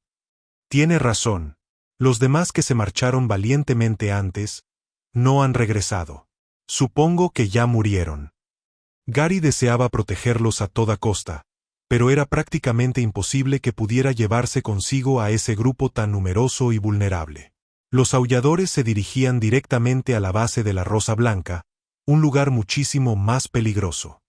Tiene razón. Los demás que se marcharon valientemente antes, no han regresado. Supongo que ya murieron. Gary deseaba protegerlos a toda costa, pero era prácticamente imposible que pudiera llevarse consigo a ese grupo tan numeroso y vulnerable. Los aulladores se dirigían directamente a la base de la Rosa Blanca, un lugar muchísimo más peligroso.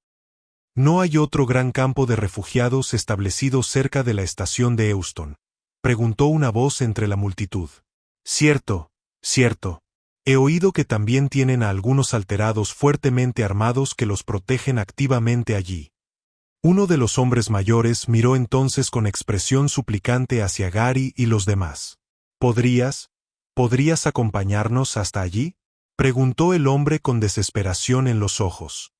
¿No hay otro gran campo de refugiados establecido cerca de la estación de Euston?, preguntó una voz entre la multitud. Cierto, cierto. He oído que también tienen a algunos alterados fuertemente armados que los protegen activamente allí. Uno de los hombres mayores miró entonces con expresión suplicante hacia Gary y los demás. ¿Podrías acompañarnos hasta allí?, preguntó el hombre con desesperación en los ojos.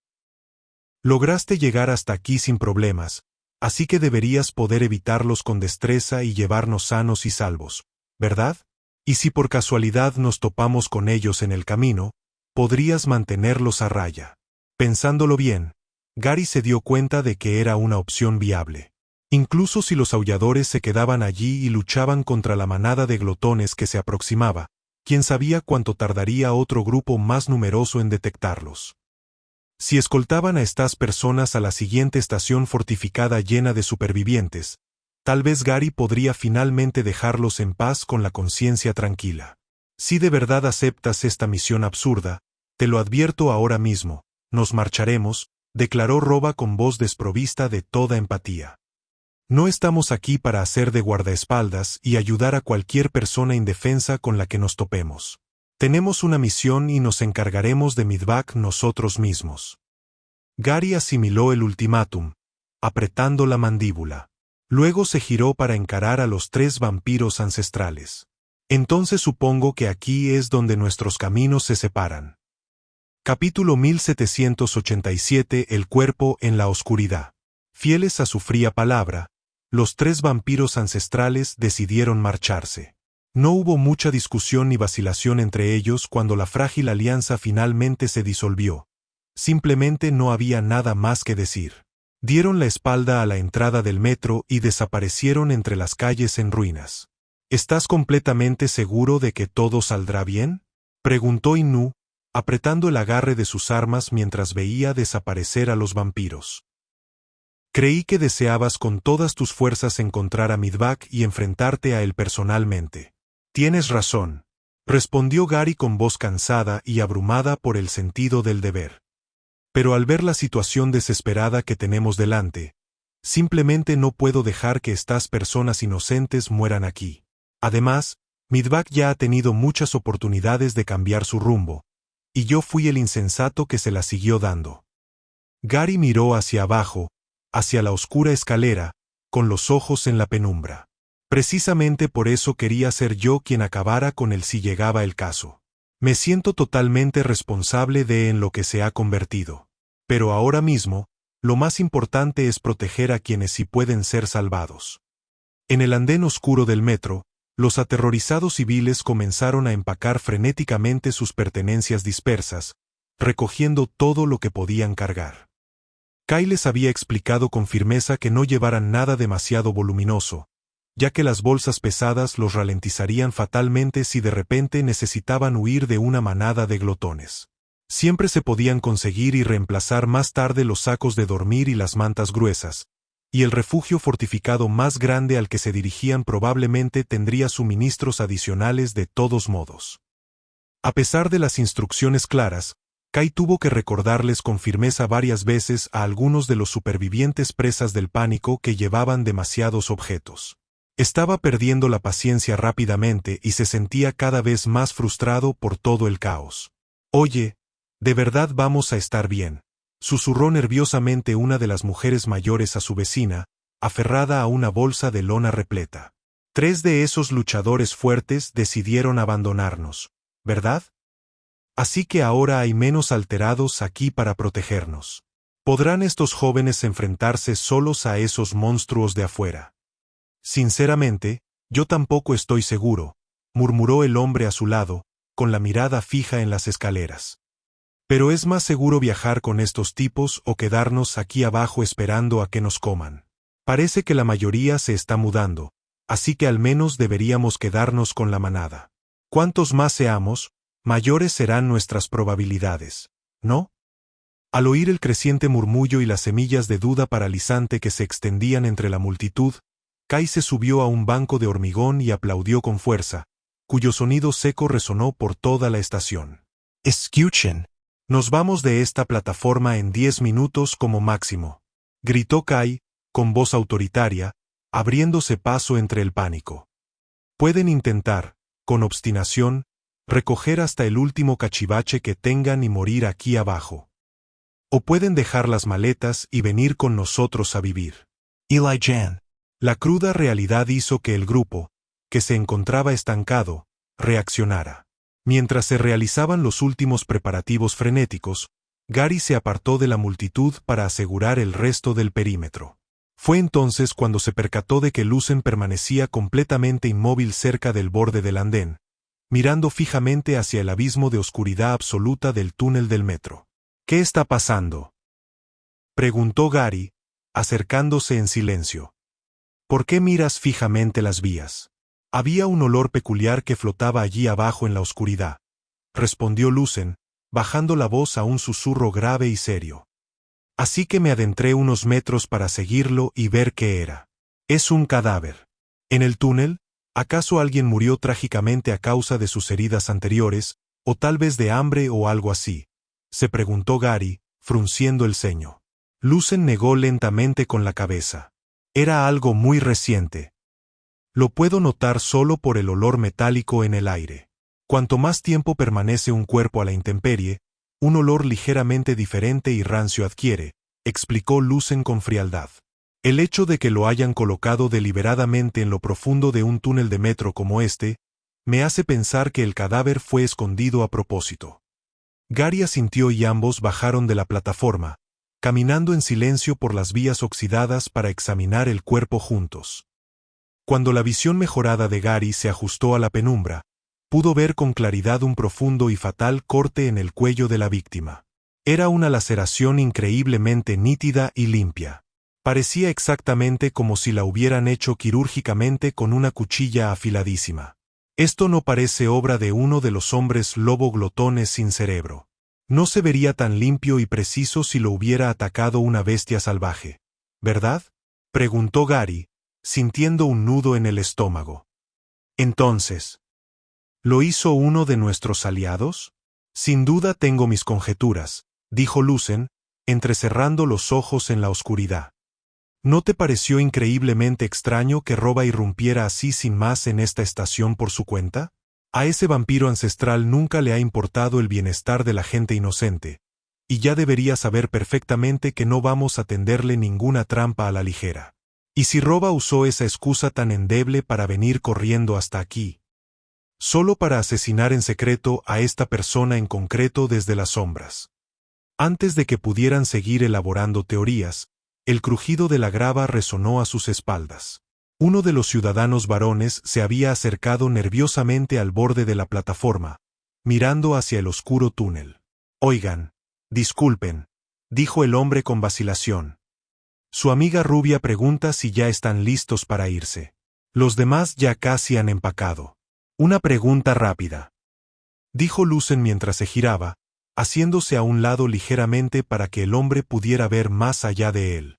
Lograste llegar hasta aquí sin problemas, Así que deberías poder evitarlos con destreza y llevarnos sanos y salvos, ¿verdad? Y si por casualidad nos topamos con ellos en el camino, podrías mantenerlos a raya. Pensándolo bien, Gary se dio cuenta de que era una opción viable. Incluso si los aulladores se quedaban allí y luchaban contra la manada de glotones que se aproximaba, quién sabía cuánto tardaría otro grupo más numeroso en detectarlos. Si escoltaban a estas personas a la siguiente estación fortificada llena de supervivientes, tal vez Gary podría finalmente dejarlos en paz con la conciencia tranquila. Si de verdad aceptas esta misión absurda, te lo advierto ahora mismo, nos marcharemos, declaró Roba con voz desprovista de toda empatía. No estamos aquí para hacer de guardaespaldas y ayudar a cualquier persona indefensa con la que nos topemos. Tenemos una misión y nos encargaremos de Midvac nosotros mismos. Gary asimiló el ultimátum, apretando la mandíbula. Luego se giró para encarar a los 3 vampiros ancestrales. Entonces supongo que aquí es donde nuestros caminos se separan. Capítulo 1787 El cuerpo en la oscuridad. Fieles a su fría palabra, los 3 vampiros ancestrales decidieron marcharse. No hubo mucha discusión ni vacilación entre ellos cuando la frágil alianza finalmente se disolvió. Simplemente no había nada más que decir. Dieron la espalda a la entrada del metro y desaparecieron entre las calles en ruinas. ¿Estás completamente seguro de que todo saldrá bien?, preguntó Inu, apretando el agarre de sus armas mientras veía desaparecer a los vampiros. Creí que deseabas con todas tus fuerzas encontrar a Midvac y enfrentarte a él personalmente. Tienes razón, respondió Gary con voz cansada y abrumada por el sentido del deber. Pero al ver la situación desesperada que tenemos delante, simplemente no puedo dejar que estas personas inocentes mueran aquí. Además, Midvac ya ha tenido muchas oportunidades de cambiar su rumbo, y yo fui el insensato que se la siguió dando. Gary miró hacia abajo, hacia la oscura escalera, con los ojos en la penumbra. Precisamente por eso quería ser yo quien acabara con él si llegaba el caso. Me siento totalmente responsable de en lo que se ha convertido. Pero ahora mismo, lo más importante es proteger a quienes sí pueden ser salvados. En el andén oscuro del metro, los aterrorizados civiles comenzaron a empacar frenéticamente sus pertenencias dispersas, recogiendo todo lo que podían cargar. Kai les había explicado con firmeza que no llevaran nada demasiado voluminoso, ya que las bolsas pesadas los ralentizarían fatalmente si de repente necesitaban huir de una manada de glotones. Siempre se podían conseguir y reemplazar más tarde los sacos de dormir y las mantas gruesas, y el refugio fortificado más grande al que se dirigían probablemente tendría suministros adicionales de todos modos. A pesar de las instrucciones claras, Kai tuvo que recordarles con firmeza varias veces a algunos de los supervivientes presas del pánico que llevaban demasiados objetos. Estaba perdiendo la paciencia rápidamente y se sentía cada vez más frustrado por todo el caos. «Oye, ¿de verdad vamos a estar bien?», susurró nerviosamente una de las mujeres mayores a su vecina, aferrada a una bolsa de lona repleta. 3 de esos luchadores fuertes decidieron abandonarnos, ¿verdad? Así que ahora hay menos alterados aquí para protegernos. ¿Podrán estos jóvenes enfrentarse solos a esos monstruos de afuera? Sinceramente, yo tampoco estoy seguro, murmuró el hombre a su lado, con la mirada fija en las escaleras. Pero es más seguro viajar con estos tipos o quedarnos aquí abajo esperando a que nos coman. Parece que la mayoría se está mudando, así que al menos deberíamos quedarnos con la manada. Cuantos más seamos, mayores serán nuestras probabilidades, ¿no? Al oír el creciente murmullo y las semillas de duda paralizante que se extendían entre la multitud, Kai se subió a un banco de hormigón y aplaudió con fuerza, cuyo sonido seco resonó por toda la estación. «Escuchen. Nos vamos de esta plataforma en 10 minutos como máximo», gritó Kai, con voz autoritaria, abriéndose paso entre el pánico. «Pueden intentar, con obstinación, recoger hasta el último cachivache que tengan y morir aquí abajo. O pueden dejar las maletas y venir con nosotros a vivir». Eli Jan. La cruda realidad hizo que el grupo, que se encontraba estancado, reaccionara. Mientras se realizaban los últimos preparativos frenéticos, Gary se apartó de la multitud para asegurar el resto del perímetro. Fue entonces cuando se percató de que Lucen permanecía completamente inmóvil cerca del borde del andén, mirando fijamente hacia el abismo de oscuridad absoluta del túnel del metro. ¿Qué está pasando?, preguntó Gary, acercándose en silencio. ¿Por qué miras fijamente las vías? Había un olor peculiar que flotaba allí abajo en la oscuridad, respondió Lucen, bajando la voz a un susurro grave y serio. Así que me adentré unos metros para seguirlo y ver qué era. Es un cadáver. ¿En el túnel? ¿Acaso alguien murió trágicamente a causa de sus heridas anteriores, o tal vez de hambre o algo así?, se preguntó Gary, frunciendo el ceño. Lucen negó lentamente con la cabeza. Era algo muy reciente. Lo puedo notar solo por el olor metálico en el aire. Cuanto más tiempo permanece un cuerpo a la intemperie, un olor ligeramente diferente y rancio adquiere, explicó Lucen con frialdad. El hecho de que lo hayan colocado deliberadamente en lo profundo de un túnel de metro como este, me hace pensar que el cadáver fue escondido a propósito. Gary asintió y ambos bajaron de la plataforma, caminando en silencio por las vías oxidadas para examinar el cuerpo juntos. Cuando la visión mejorada de Gary se ajustó a la penumbra, pudo ver con claridad un profundo y fatal corte en el cuello de la víctima. Era una laceración increíblemente nítida y limpia. Parecía exactamente como si la hubieran hecho quirúrgicamente con una cuchilla afiladísima. Esto no parece obra de uno de los hombres lobo glotones sin cerebro. No se vería tan limpio y preciso si lo hubiera atacado una bestia salvaje, ¿verdad?, preguntó Gary, sintiendo un nudo en el estómago. Entonces, ¿lo hizo uno de nuestros aliados? Sin duda tengo mis conjeturas, dijo Lucen, entrecerrando los ojos en la oscuridad. ¿No te pareció increíblemente extraño que Roba irrumpiera así sin más en esta estación por su cuenta? A ese vampiro ancestral nunca le ha importado el bienestar de la gente inocente, y ya debería saber perfectamente que no vamos a tenderle ninguna trampa a la ligera. ¿Y si Roba usó esa excusa tan endeble para venir corriendo hasta aquí? Solo para asesinar en secreto a esta persona en concreto desde las sombras. Antes de que pudieran seguir elaborando teorías, el crujido de la grava resonó a sus espaldas. Uno de los ciudadanos varones se había acercado nerviosamente al borde de la plataforma, mirando hacia el oscuro túnel. «Oigan, disculpen», dijo el hombre con vacilación. Su amiga rubia pregunta si ya están listos para irse. Los demás ya casi han empacado. Una pregunta rápida, dijo Lucen mientras se giraba, haciéndose a un lado ligeramente para que el hombre pudiera ver más allá de él.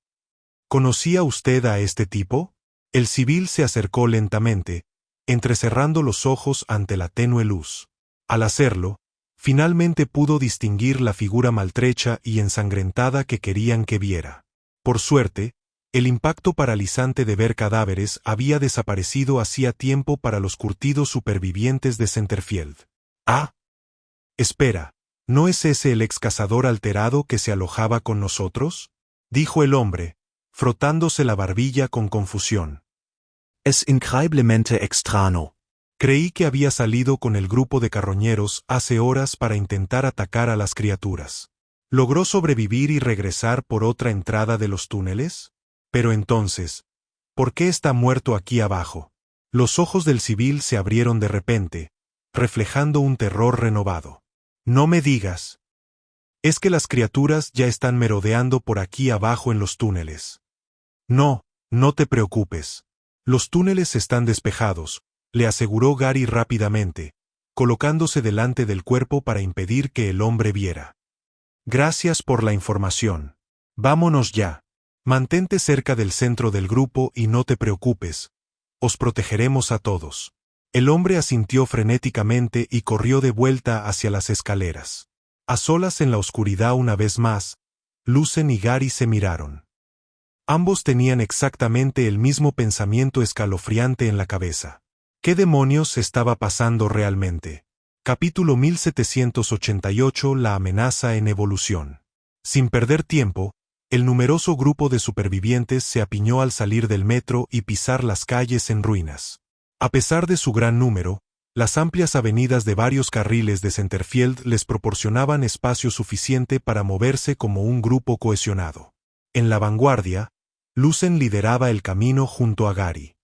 ¿Conocía usted a este tipo? El civil se acercó lentamente, entrecerrando los ojos ante la tenue luz. Al hacerlo, finalmente pudo distinguir la figura maltrecha y ensangrentada que querían que viera. Por suerte, el impacto paralizante de ver cadáveres había desaparecido hacía tiempo para los curtidos supervivientes de Centerfield. «Ah. Espera, ¿no es ese el ex cazador alterado que se alojaba con nosotros?», dijo el hombre, frotándose la barbilla con confusión. «Es increíblemente extraño. Creí que había salido con el grupo de carroñeros hace horas para intentar atacar a las criaturas. ¿Logró sobrevivir y regresar por otra entrada de los túneles? Pero entonces, ¿por qué está muerto aquí abajo?». Los ojos del civil se abrieron de repente, reflejando un terror renovado. «No me digas. Es que las criaturas ya están merodeando por aquí abajo en los túneles». «No, no te preocupes. Los túneles están despejados», le aseguró Gary rápidamente, colocándose delante del cuerpo para impedir que el hombre viera. «Gracias por la información. Vámonos ya. Mantente cerca del centro del grupo y no te preocupes. Os protegeremos a todos». El hombre asintió frenéticamente y corrió de vuelta hacia las escaleras. A solas en la oscuridad una vez más, Lucen y Gary se miraron. Ambos tenían exactamente el mismo pensamiento escalofriante en la cabeza. ¿Qué demonios estaba pasando realmente? Capítulo 1788 La amenaza en evolución. Sin perder tiempo, el numeroso grupo de supervivientes se apiñó al salir del metro y pisar las calles en ruinas. A pesar de su gran número, las amplias avenidas de varios carriles de Centerfield les proporcionaban espacio suficiente para moverse como un grupo cohesionado. En la vanguardia, Lucen lideraba el camino junto a Gary.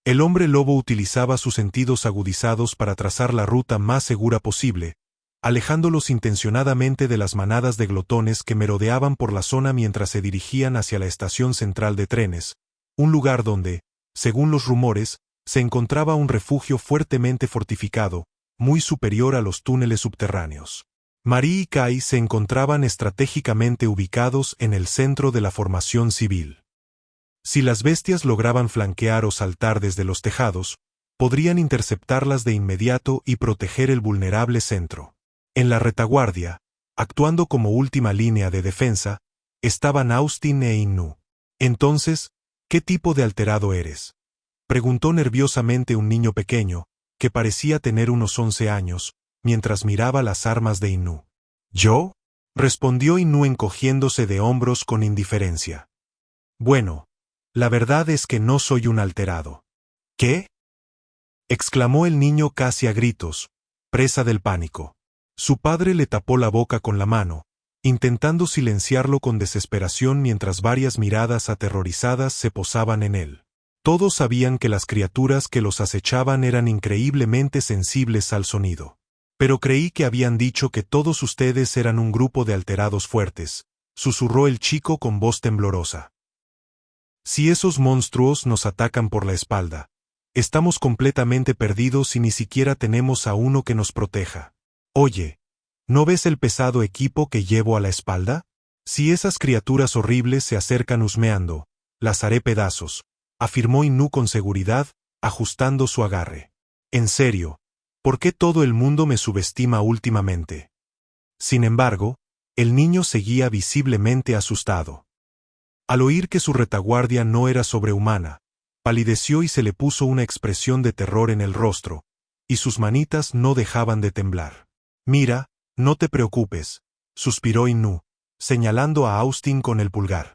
El hombre lobo utilizaba sus sentidos agudizados para trazar la ruta más segura posible, alejándolos intencionadamente de las manadas de glotones que merodeaban por la zona mientras se dirigían hacia la estación central de trenes, un lugar donde, según los rumores, se encontraba un refugio fuertemente fortificado, muy superior a los túneles subterráneos. Marie y Kai se encontraban estratégicamente ubicados en el centro de la formación civil. Si las bestias lograban flanquear o saltar desde los tejados, podrían interceptarlas de inmediato y proteger el vulnerable centro. En la retaguardia, actuando como última línea de defensa, estaban Austin e Innu. Entonces, ¿qué tipo de alterado eres?, preguntó nerviosamente un niño pequeño, que parecía tener unos 11 años, mientras miraba las armas de Innu. ¿Yo?, respondió Innu encogiéndose de hombros con indiferencia. Bueno, la verdad es que no soy un alterado. ¿Qué?, exclamó el niño casi a gritos, presa del pánico. Su padre le tapó la boca con la mano, intentando silenciarlo con desesperación mientras varias miradas aterrorizadas se posaban en él. Todos sabían que las criaturas que los acechaban eran increíblemente sensibles al sonido. Pero creí que habían dicho que todos ustedes eran un grupo de alterados fuertes, susurró el chico con voz temblorosa. Si esos monstruos nos atacan por la espalda, estamos completamente perdidos y ni siquiera tenemos a uno que nos proteja. Oye, ¿no ves el pesado equipo que llevo a la espalda? Si esas criaturas horribles se acercan husmeando, las haré pedazos, afirmó Innu con seguridad, ajustando su agarre. En serio, ¿por qué todo el mundo me subestima últimamente? Sin embargo, el niño seguía visiblemente asustado. Al oír que su retaguardia no era sobrehumana, palideció y se le puso una expresión de terror en el rostro, y sus manitas no dejaban de temblar. Mira, no te preocupes, suspiró Innu, señalando a Austin con el pulgar.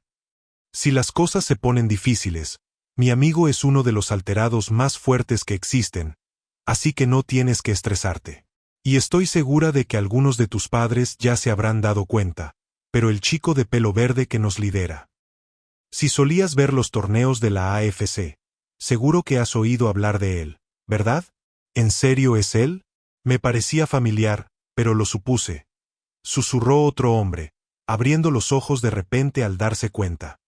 Si las cosas se ponen difíciles, mi amigo es uno de los alterados más fuertes que existen, así que no tienes que estresarte. Y estoy segura de que algunos de tus padres ya se habrán dado cuenta, pero el chico de pelo verde que nos lidera. Si solías ver los torneos de la AFC, seguro que has oído hablar de él, ¿verdad? ¿En serio es él? Me parecía familiar, pero lo supuse. Susurró otro hombre, abriendo los ojos de repente al darse cuenta.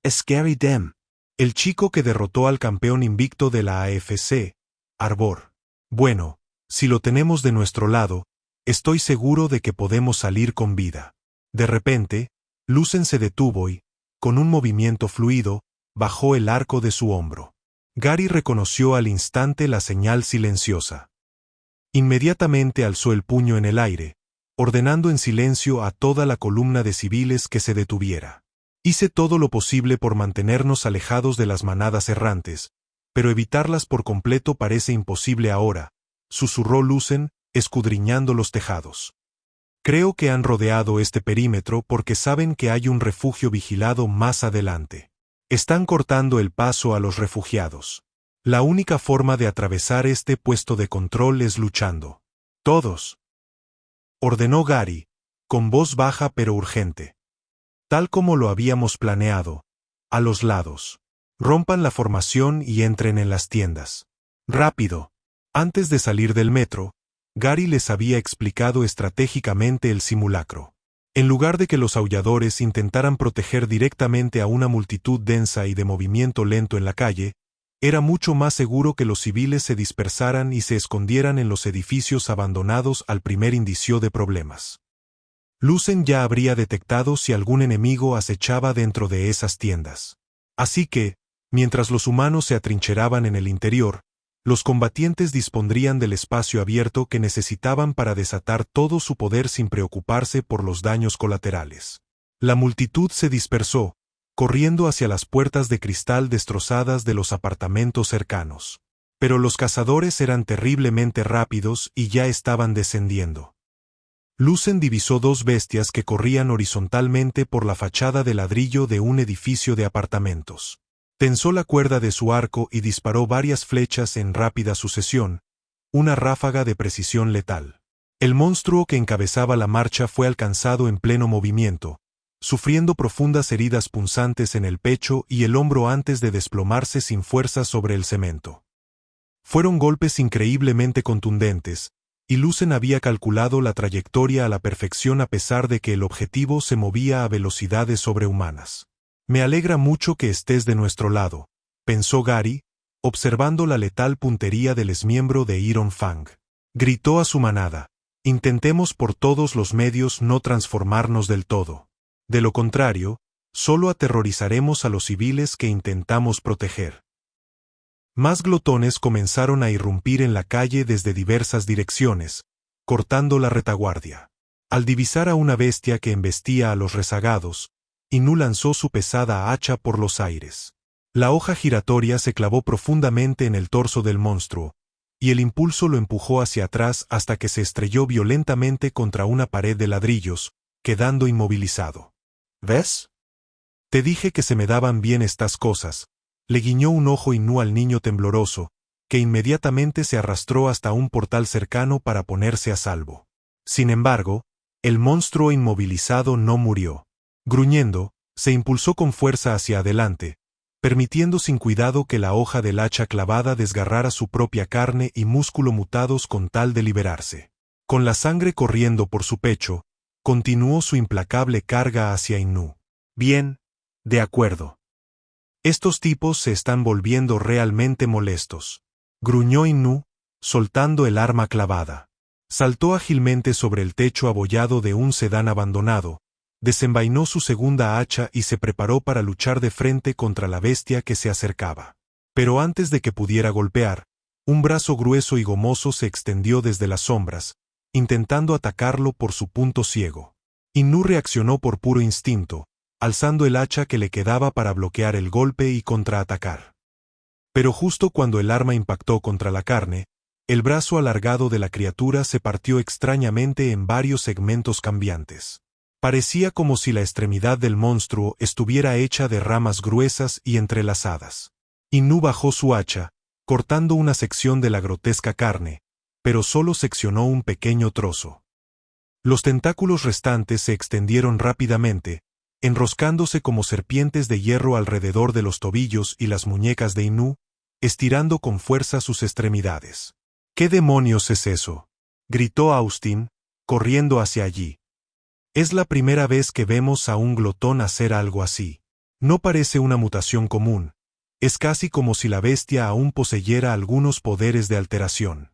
Es Gary Dem, el chico que derrotó al campeón invicto de la AFC, Arbor. Bueno, si lo tenemos de nuestro lado, estoy seguro de que podemos salir con vida. De repente, Lucen se detuvo y, con un movimiento fluido, bajó el arco de su hombro. Gary reconoció al instante la señal silenciosa. Inmediatamente alzó el puño en el aire, ordenando en silencio a toda la columna de civiles que se detuviera. Hice todo lo posible por mantenernos alejados de las manadas errantes, pero evitarlas por completo parece imposible ahora, susurró Lucen, escudriñando los tejados. Creo que han rodeado este perímetro porque saben que hay un refugio vigilado más adelante. Están cortando el paso a los refugiados. La única forma de atravesar este puesto de control es luchando. Todos, ordenó Gary, con voz baja pero urgente. Tal como lo habíamos planeado, a los lados. Rompan la formación y entren en las tiendas. Rápido. Antes de salir del metro, Gary les había explicado estratégicamente el simulacro. En lugar de que los aulladores intentaran proteger directamente a una multitud densa y de movimiento lento en la calle, era mucho más seguro que los civiles se dispersaran y se escondieran en los edificios abandonados al primer indicio de problemas. Lucen ya habría detectado si algún enemigo acechaba dentro de esas tiendas. Así que, mientras los humanos se atrincheraban en el interior, los combatientes dispondrían del espacio abierto que necesitaban para desatar todo su poder sin preocuparse por los daños colaterales. La multitud se dispersó, corriendo hacia las puertas de cristal destrozadas de los apartamentos cercanos. Pero los cazadores eran terriblemente rápidos y ya estaban descendiendo. Lucen divisó dos bestias que corrían horizontalmente por la fachada de ladrillo de un edificio de apartamentos. Tensó la cuerda de su arco y disparó varias flechas en rápida sucesión, una ráfaga de precisión letal. El monstruo que encabezaba la marcha fue alcanzado en pleno movimiento, sufriendo profundas heridas punzantes en el pecho y el hombro antes de desplomarse sin fuerza sobre el cemento. Fueron golpes increíblemente contundentes, y Lucen había calculado la trayectoria a la perfección a pesar de que el objetivo se movía a velocidades sobrehumanas. «Me alegra mucho que estés de nuestro lado», pensó Gary, observando la letal puntería del exmiembro de Iron Fang. Gritó a su manada: «Intentemos por todos los medios no transformarnos del todo. De lo contrario, solo aterrorizaremos a los civiles que intentamos proteger». Más glotones comenzaron a irrumpir en la calle desde diversas direcciones, cortando la retaguardia. Al divisar a una bestia que embestía a los rezagados, Inu lanzó su pesada hacha por los aires. La hoja giratoria se clavó profundamente en el torso del monstruo, y el impulso lo empujó hacia atrás hasta que se estrelló violentamente contra una pared de ladrillos, quedando inmovilizado. «¿Ves? Te dije que se me daban bien estas cosas», le guiñó un ojo Inu al niño tembloroso, que inmediatamente se arrastró hasta un portal cercano para ponerse a salvo. Sin embargo, el monstruo inmovilizado no murió. Gruñendo, se impulsó con fuerza hacia adelante, permitiendo sin cuidado que la hoja del hacha clavada desgarrara su propia carne y músculo mutados con tal de liberarse. Con la sangre corriendo por su pecho, continuó su implacable carga hacia Inu. «Bien, de acuerdo. Estos tipos se están volviendo realmente molestos», gruñó Inu, soltando el arma clavada. Saltó ágilmente sobre el techo abollado de un sedán abandonado, desenvainó su segunda hacha y se preparó para luchar de frente contra la bestia que se acercaba. Pero antes de que pudiera golpear, un brazo grueso y gomoso se extendió desde las sombras, intentando atacarlo por su punto ciego. Inu reaccionó por puro instinto, alzando el hacha que le quedaba para bloquear el golpe y contraatacar. Pero justo cuando el arma impactó contra la carne, el brazo alargado de la criatura se partió extrañamente en varios segmentos cambiantes. Parecía como si la extremidad del monstruo estuviera hecha de ramas gruesas y entrelazadas. Inu bajó su hacha, cortando una sección de la grotesca carne, pero solo seccionó un pequeño trozo. Los tentáculos restantes se extendieron rápidamente, enroscándose como serpientes de hierro alrededor de los tobillos y las muñecas de Inu, estirando con fuerza sus extremidades. «¿Qué demonios es eso?», gritó Austin, corriendo hacia allí. «Es la primera vez que vemos a un glotón hacer algo así. No parece una mutación común, es casi como si la bestia aún poseyera algunos poderes de alteración».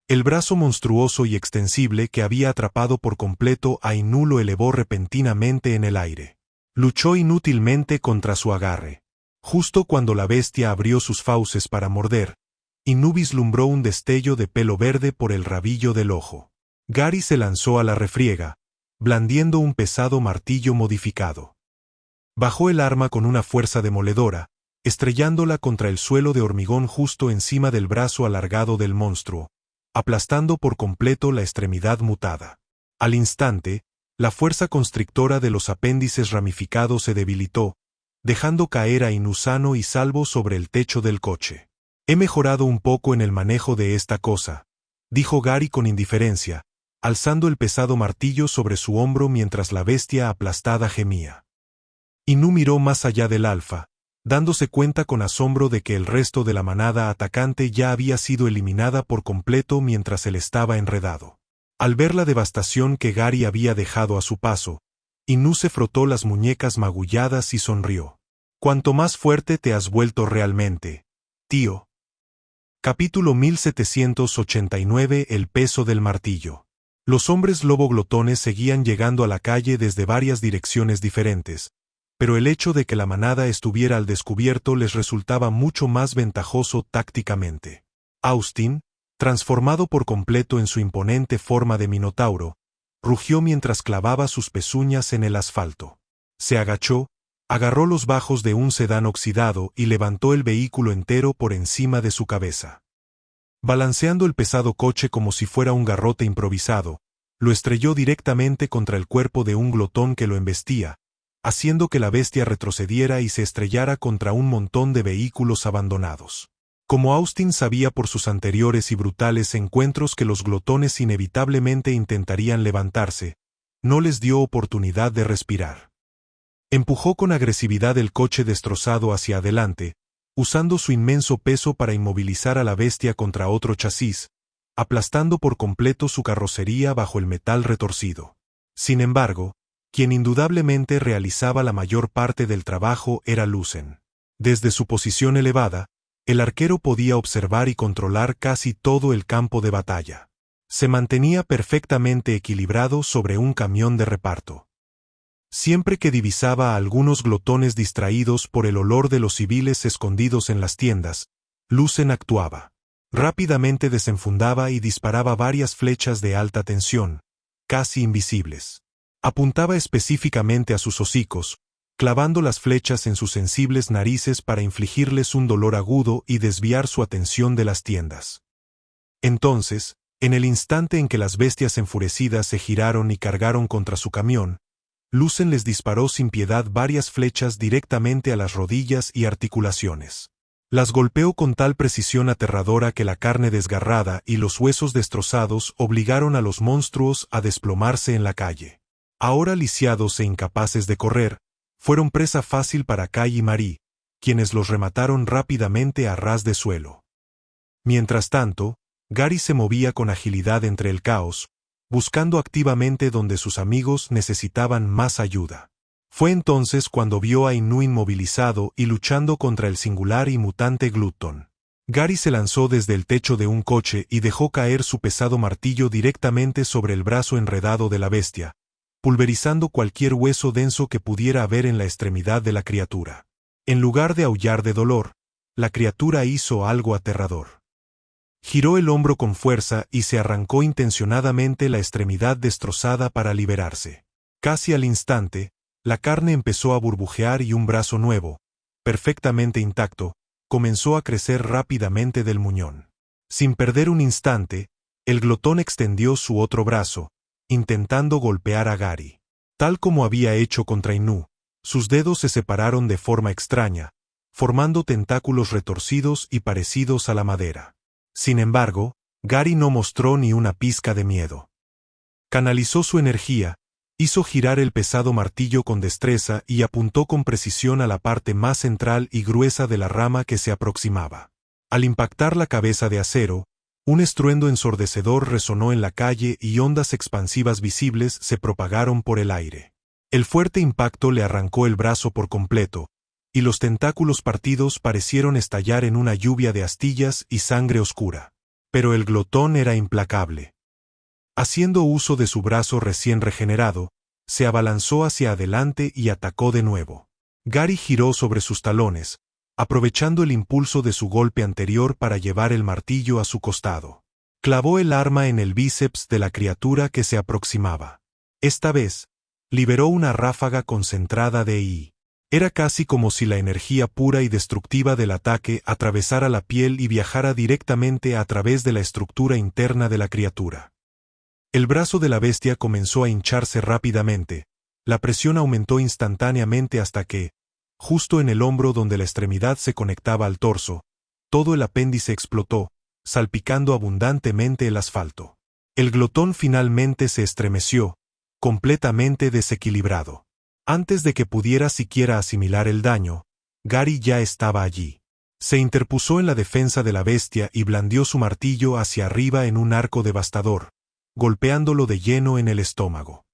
El brazo monstruoso y extensible que había atrapado por completo a Inu lo elevó repentinamente en el aire. Luchó inútilmente contra su agarre. Justo cuando la bestia abrió sus fauces para morder, Inu vislumbró un destello de pelo verde por el rabillo del ojo. Gary se lanzó a la refriega, blandiendo un pesado martillo modificado. Bajó el arma con una fuerza demoledora, estrellándola contra el suelo de hormigón justo encima del brazo alargado del monstruo, aplastando por completo la extremidad mutada. Al instante, la fuerza constrictora de los apéndices ramificados se debilitó, dejando caer a Inu sano y salvo sobre el techo del coche. «He mejorado un poco en el manejo de esta cosa», dijo Gary con indiferencia, alzando el pesado martillo sobre su hombro mientras la bestia aplastada gemía. Inu miró más allá del alfa, dándose cuenta con asombro de que el resto de la manada atacante ya había sido eliminada por completo mientras él estaba enredado. Al ver la devastación que Gary había dejado a su paso, Inu se frotó las muñecas magulladas y sonrió. «Cuanto más fuerte te has vuelto realmente, tío». Capítulo 1789. El peso del martillo. Los hombres lobo glotones seguían llegando a la calle desde varias direcciones diferentes, pero el hecho de que la manada estuviera al descubierto les resultaba mucho más ventajoso tácticamente. Austin, transformado por completo en su imponente forma de minotauro, rugió mientras clavaba sus pezuñas en el asfalto. Se agachó, agarró los bajos de un sedán oxidado y levantó el vehículo entero por encima de su cabeza. Balanceando el pesado coche como si fuera un garrote improvisado, lo estrelló directamente contra el cuerpo de un glotón que lo embestía, haciendo que la bestia retrocediera y se estrellara contra un montón de vehículos abandonados. Como Austin sabía por sus anteriores y brutales encuentros que los glotones inevitablemente intentarían levantarse, no les dio oportunidad de respirar. Empujó con agresividad el coche destrozado hacia adelante, usando su inmenso peso para inmovilizar a la bestia contra otro chasis, aplastando por completo su carrocería bajo el metal retorcido. Sin embargo, quien indudablemente realizaba la mayor parte del trabajo era Lucen. Desde su posición elevada, el arquero podía observar y controlar casi todo el campo de batalla. Se mantenía perfectamente equilibrado sobre un camión de reparto. Siempre que divisaba a algunos glotones distraídos por el olor de los civiles escondidos en las tiendas, Lucen actuaba. Rápidamente desenfundaba y disparaba varias flechas de alta tensión, casi invisibles. Apuntaba específicamente a sus hocicos, clavando las flechas en sus sensibles narices para infligirles un dolor agudo y desviar su atención de las tiendas. Entonces, en el instante en que las bestias enfurecidas se giraron y cargaron contra su camión, Lucen les disparó sin piedad varias flechas directamente a las rodillas y articulaciones. Las golpeó con tal precisión aterradora que la carne desgarrada y los huesos destrozados obligaron a los monstruos a desplomarse en la calle. Ahora lisiados e incapaces de correr, fueron presa fácil para Kai y Marie, quienes los remataron rápidamente a ras de suelo. Mientras tanto, Gary se movía con agilidad entre el caos, buscando activamente donde sus amigos necesitaban más ayuda. Fue entonces cuando vio a Inu inmovilizado y luchando contra el singular y mutante Glutton. Gary se lanzó desde el techo de un coche y dejó caer su pesado martillo directamente sobre el brazo enredado de la bestia, pulverizando cualquier hueso denso que pudiera haber en la extremidad de la criatura. En lugar de aullar de dolor, la criatura hizo algo aterrador. Giró el hombro con fuerza y se arrancó intencionadamente la extremidad destrozada para liberarse. Casi al instante, la carne empezó a burbujear y un brazo nuevo, perfectamente intacto, comenzó a crecer rápidamente del muñón. Sin perder un instante, el glotón extendió su otro brazo, intentando golpear a Gary. Tal como había hecho contra Inu, sus dedos se separaron de forma extraña, formando tentáculos retorcidos y parecidos a la madera. Sin embargo, Gary no mostró ni una pizca de miedo. Canalizó su energía, hizo girar el pesado martillo con destreza y apuntó con precisión a la parte más central y gruesa de la rama que se aproximaba. Al impactar la cabeza de acero, un estruendo ensordecedor resonó en la calle y ondas expansivas visibles se propagaron por el aire. El fuerte impacto le arrancó el brazo por completo, y los tentáculos partidos parecieron estallar en una lluvia de astillas y sangre oscura. Pero el glotón era implacable. Haciendo uso de su brazo recién regenerado, se abalanzó hacia adelante y atacó de nuevo. Gary giró sobre sus talones, aprovechando el impulso de su golpe anterior para llevar el martillo a su costado. Clavó el arma en el bíceps de la criatura que se aproximaba. Esta vez, liberó una ráfaga concentrada de I. Era casi como si la energía pura y destructiva del ataque atravesara la piel y viajara directamente a través de la estructura interna de la criatura. El brazo de la bestia comenzó a hincharse rápidamente, la presión aumentó instantáneamente hasta que, justo en el hombro donde la extremidad se conectaba al torso, todo el apéndice explotó, salpicando abundantemente el asfalto. El glotón finalmente se estremeció, completamente desequilibrado. Antes de que pudiera siquiera asimilar el daño, Gary ya estaba allí. Se interpuso en la defensa de la bestia y blandió su martillo hacia arriba en un arco devastador, golpeándolo de lleno en el estómago.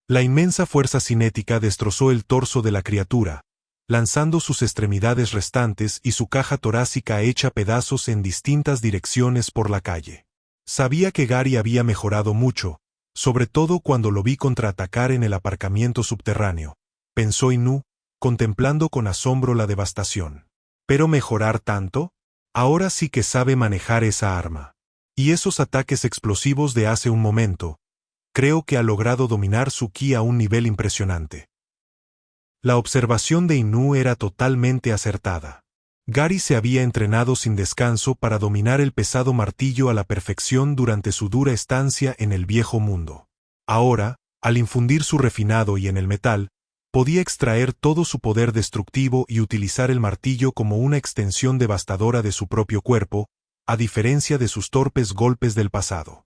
La inmensa fuerza cinética destrozó el torso de la criatura, lanzando sus extremidades restantes y su caja torácica hecha pedazos en distintas direcciones por la calle. Sabía que Gary había mejorado mucho, sobre todo cuando lo vi contraatacar en el aparcamiento subterráneo, pensó Inu, contemplando con asombro la devastación. ¿Pero mejorar tanto? Ahora sí que sabe manejar esa arma. Y esos ataques explosivos de hace un momento, creo que ha logrado dominar su ki a un nivel impresionante. La observación de Inu era totalmente acertada. Gary se había entrenado sin descanso para dominar el pesado martillo a la perfección durante su dura estancia en el viejo mundo. Ahora, al infundir su refinado y en el metal, podía extraer todo su poder destructivo y utilizar el martillo como una extensión devastadora de su propio cuerpo, a diferencia de sus torpes golpes del pasado.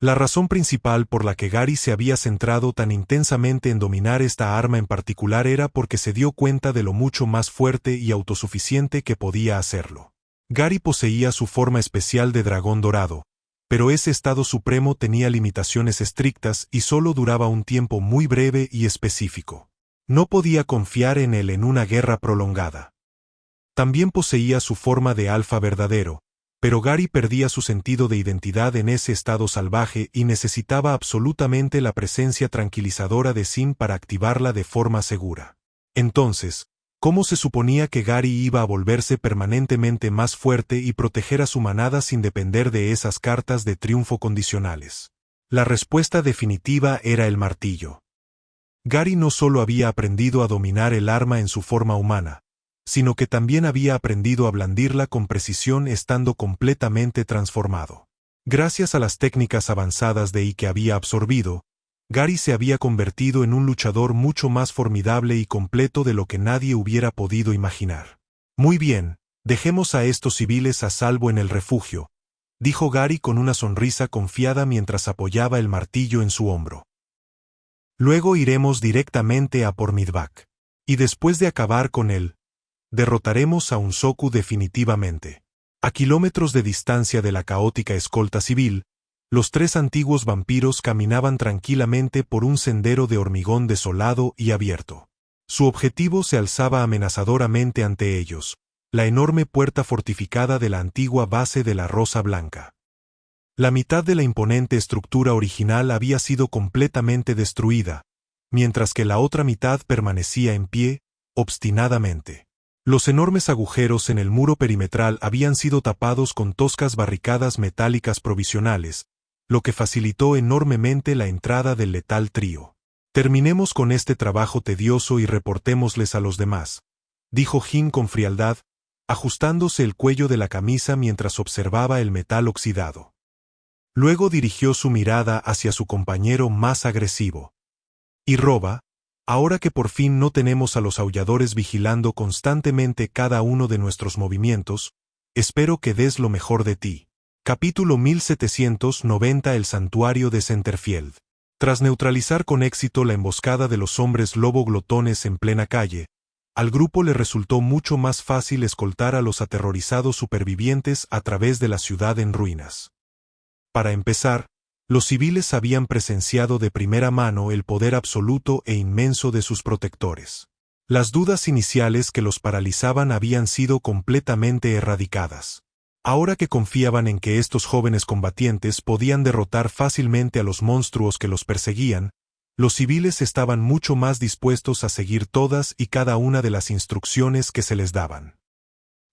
La razón principal por la que Gary se había centrado tan intensamente en dominar esta arma en particular era porque se dio cuenta de lo mucho más fuerte y autosuficiente que podía hacerlo. Gary poseía su forma especial de dragón dorado, pero ese estado supremo tenía limitaciones estrictas y solo duraba un tiempo muy breve y específico. No podía confiar en él en una guerra prolongada. También poseía su forma de alfa verdadero, pero Gary perdía su sentido de identidad en ese estado salvaje y necesitaba absolutamente la presencia tranquilizadora de Sin para activarla de forma segura. Entonces, ¿cómo se suponía que Gary iba a volverse permanentemente más fuerte y proteger a su manada sin depender de esas cartas de triunfo condicionales? La respuesta definitiva era el martillo. Gary no solo había aprendido a dominar el arma en su forma humana, sino que también había aprendido a blandirla con precisión estando completamente transformado. Gracias a las técnicas avanzadas de I que había absorbido, Gary se había convertido en un luchador mucho más formidable y completo de lo que nadie hubiera podido imaginar. Muy bien, dejemos a estos civiles a salvo en el refugio, dijo Gary con una sonrisa confiada mientras apoyaba el martillo en su hombro. Luego iremos directamente a por Midvac. Y después de acabar con él, derrotaremos a Unsoku definitivamente. A kilómetros de distancia de la caótica escolta civil, los tres antiguos vampiros caminaban tranquilamente por un sendero de hormigón desolado y abierto. Su objetivo se alzaba amenazadoramente ante ellos, la enorme puerta fortificada de la antigua base de la Rosa Blanca. La mitad de la imponente estructura original había sido completamente destruida, mientras que la otra mitad permanecía en pie, obstinadamente. Los enormes agujeros en el muro perimetral habían sido tapados con toscas barricadas metálicas provisionales, lo que facilitó enormemente la entrada del letal trío. Terminemos con este trabajo tedioso y reportémosles a los demás, dijo Jin con frialdad, ajustándose el cuello de la camisa mientras observaba el metal oxidado. Luego dirigió su mirada hacia su compañero más agresivo. Y Roba, ahora que por fin no tenemos a los aulladores vigilando constantemente cada uno de nuestros movimientos, espero que des lo mejor de ti. Capítulo 1790 El santuario de Centerfield. Tras neutralizar con éxito la emboscada de los hombres lobo glotones en plena calle, al grupo le resultó mucho más fácil escoltar a los aterrorizados supervivientes a través de la ciudad en ruinas. Para empezar, los civiles habían presenciado de primera mano el poder absoluto e inmenso de sus protectores. Las dudas iniciales que los paralizaban habían sido completamente erradicadas. Ahora que confiaban en que estos jóvenes combatientes podían derrotar fácilmente a los monstruos que los perseguían, los civiles estaban mucho más dispuestos a seguir todas y cada una de las instrucciones que se les daban.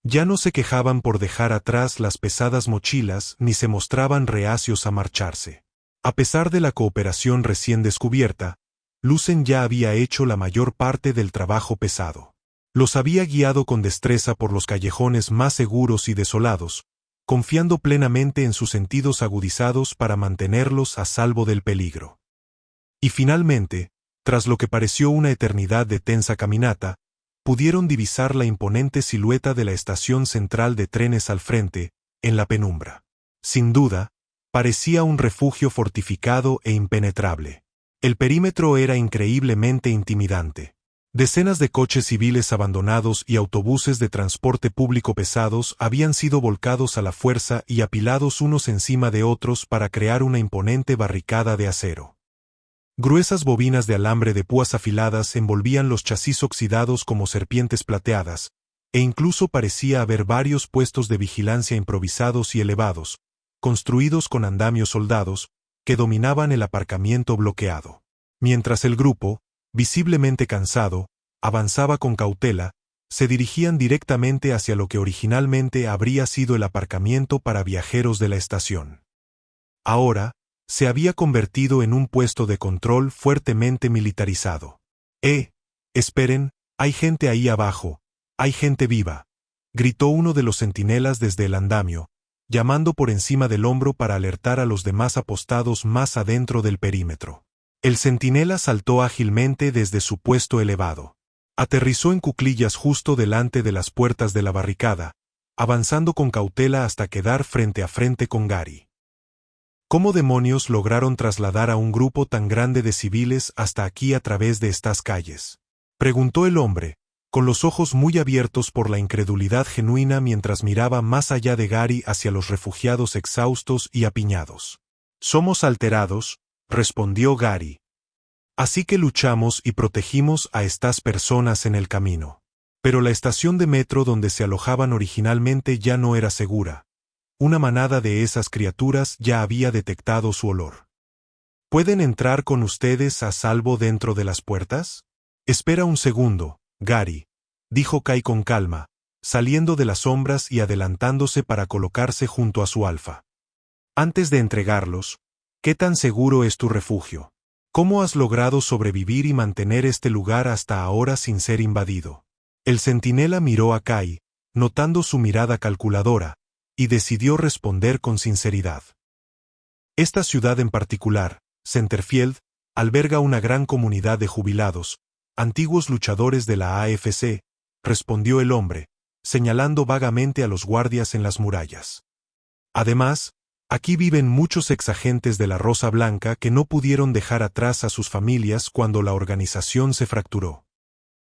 Ya no se quejaban por dejar atrás las pesadas mochilas ni se mostraban reacios a marcharse. A pesar de la cooperación recién descubierta, Lucen ya había hecho la mayor parte del trabajo pesado. Los había guiado con destreza por los callejones más seguros y desolados, confiando plenamente en sus sentidos agudizados para mantenerlos a salvo del peligro. Y finalmente, tras lo que pareció una eternidad de tensa caminata, pudieron divisar la imponente silueta de la estación central de trenes al frente, en la penumbra. Sin duda, parecía un refugio fortificado e impenetrable. El perímetro era increíblemente intimidante. Decenas de coches civiles abandonados y autobuses de transporte público pesados habían sido volcados a la fuerza y apilados unos encima de otros para crear una imponente barricada de acero. Gruesas bobinas de alambre de púas afiladas envolvían los chasis oxidados como serpientes plateadas, e incluso parecía haber varios puestos de vigilancia improvisados y elevados, construidos con andamios soldados, que dominaban el aparcamiento bloqueado. Mientras el grupo, visiblemente cansado, avanzaba con cautela, se dirigían directamente hacia lo que originalmente habría sido el aparcamiento para viajeros de la estación. Ahora, se había convertido en un puesto de control fuertemente militarizado. Esperen, hay gente ahí abajo, hay gente viva, gritó uno de los centinelas desde el andamio, llamando por encima del hombro para alertar a los demás apostados más adentro del perímetro. El centinela saltó ágilmente desde su puesto elevado. Aterrizó en cuclillas justo delante de las puertas de la barricada, avanzando con cautela hasta quedar frente a frente con Gary. ¿Cómo demonios lograron trasladar a un grupo tan grande de civiles hasta aquí a través de estas calles? Preguntó el hombre, con los ojos muy abiertos por la incredulidad genuina mientras miraba más allá de Gary hacia los refugiados exhaustos y apiñados. Somos alterados, respondió Gary. Así que luchamos y protegimos a estas personas en el camino. Pero la estación de metro donde se alojaban originalmente ya no era segura. Una manada de esas criaturas ya había detectado su olor. ¿Pueden entrar con ustedes a salvo dentro de las puertas? Espera un segundo, Gary, dijo Kai con calma, saliendo de las sombras y adelantándose para colocarse junto a su alfa. Antes de entregarlos, ¿qué tan seguro es tu refugio? ¿Cómo has logrado sobrevivir y mantener este lugar hasta ahora sin ser invadido? El centinela miró a Kai, notando su mirada calculadora, y decidió responder con sinceridad. Esta ciudad en particular, Centerfield, alberga una gran comunidad de jubilados, antiguos luchadores de la AFC, respondió el hombre, señalando vagamente a los guardias en las murallas. Además, aquí viven muchos exagentes de la Rosa Blanca que no pudieron dejar atrás a sus familias cuando la organización se fracturó.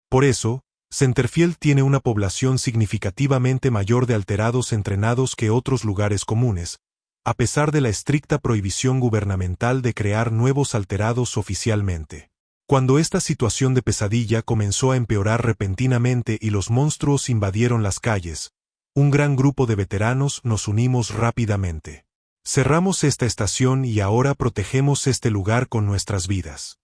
Por eso, Centerfield tiene una población significativamente mayor de alterados entrenados que otros lugares comunes, a pesar de la estricta prohibición gubernamental de crear nuevos alterados oficialmente. Cuando esta situación de pesadilla comenzó a empeorar repentinamente y los monstruos invadieron las calles, un gran grupo de veteranos nos unimos rápidamente. Cerramos esta estación y ahora protegemos este lugar con nuestras vidas.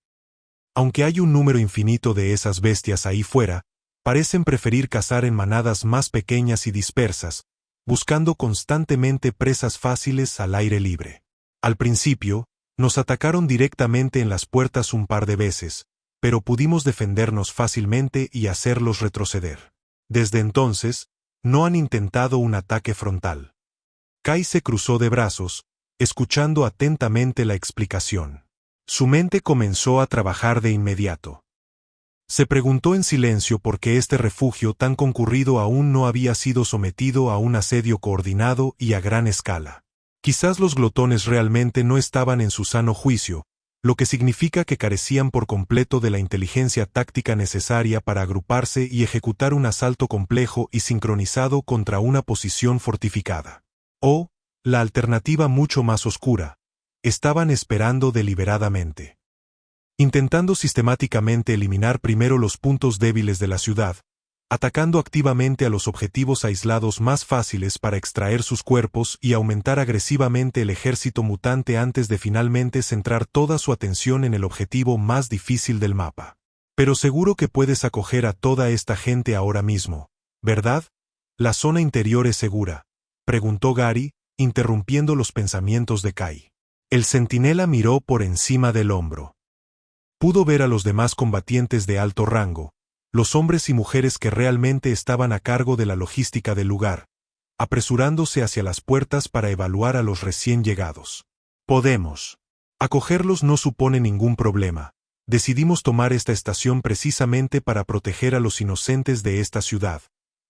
Aunque hay un número infinito de esas bestias ahí fuera, parecen preferir cazar en manadas más pequeñas y dispersas, buscando constantemente presas fáciles al aire libre. Al principio, nos atacaron directamente en las puertas un par de veces, pero pudimos defendernos fácilmente y hacerlos retroceder. Desde entonces, no han intentado un ataque frontal. Kai se cruzó de brazos, escuchando atentamente la explicación. Su mente comenzó a trabajar de inmediato. Se preguntó en silencio por qué este refugio tan concurrido aún no había sido sometido a un asedio coordinado y a gran escala. Quizás los glotones realmente no estaban en su sano juicio, lo que significa que carecían por completo de la inteligencia táctica necesaria para agruparse y ejecutar un asalto complejo y sincronizado contra una posición fortificada. O, la alternativa mucho más oscura, estaban esperando deliberadamente. Intentando sistemáticamente eliminar primero los puntos débiles de la ciudad, atacando activamente a los objetivos aislados más fáciles para extraer sus cuerpos y aumentar agresivamente el ejército mutante antes de finalmente centrar toda su atención en el objetivo más difícil del mapa. Pero seguro que puedes acoger a toda esta gente ahora mismo, ¿verdad? ¿La zona interior es segura?, preguntó Gary, interrumpiendo los pensamientos de Kai. El centinela miró por encima del hombro. Pudo ver a los demás combatientes de alto rango, los hombres y mujeres que realmente estaban a cargo de la logística del lugar, apresurándose hacia las puertas para evaluar a los recién llegados. Podemos. Acogerlos no supone ningún problema. Decidimos tomar esta estación precisamente para proteger a los inocentes de esta ciudad,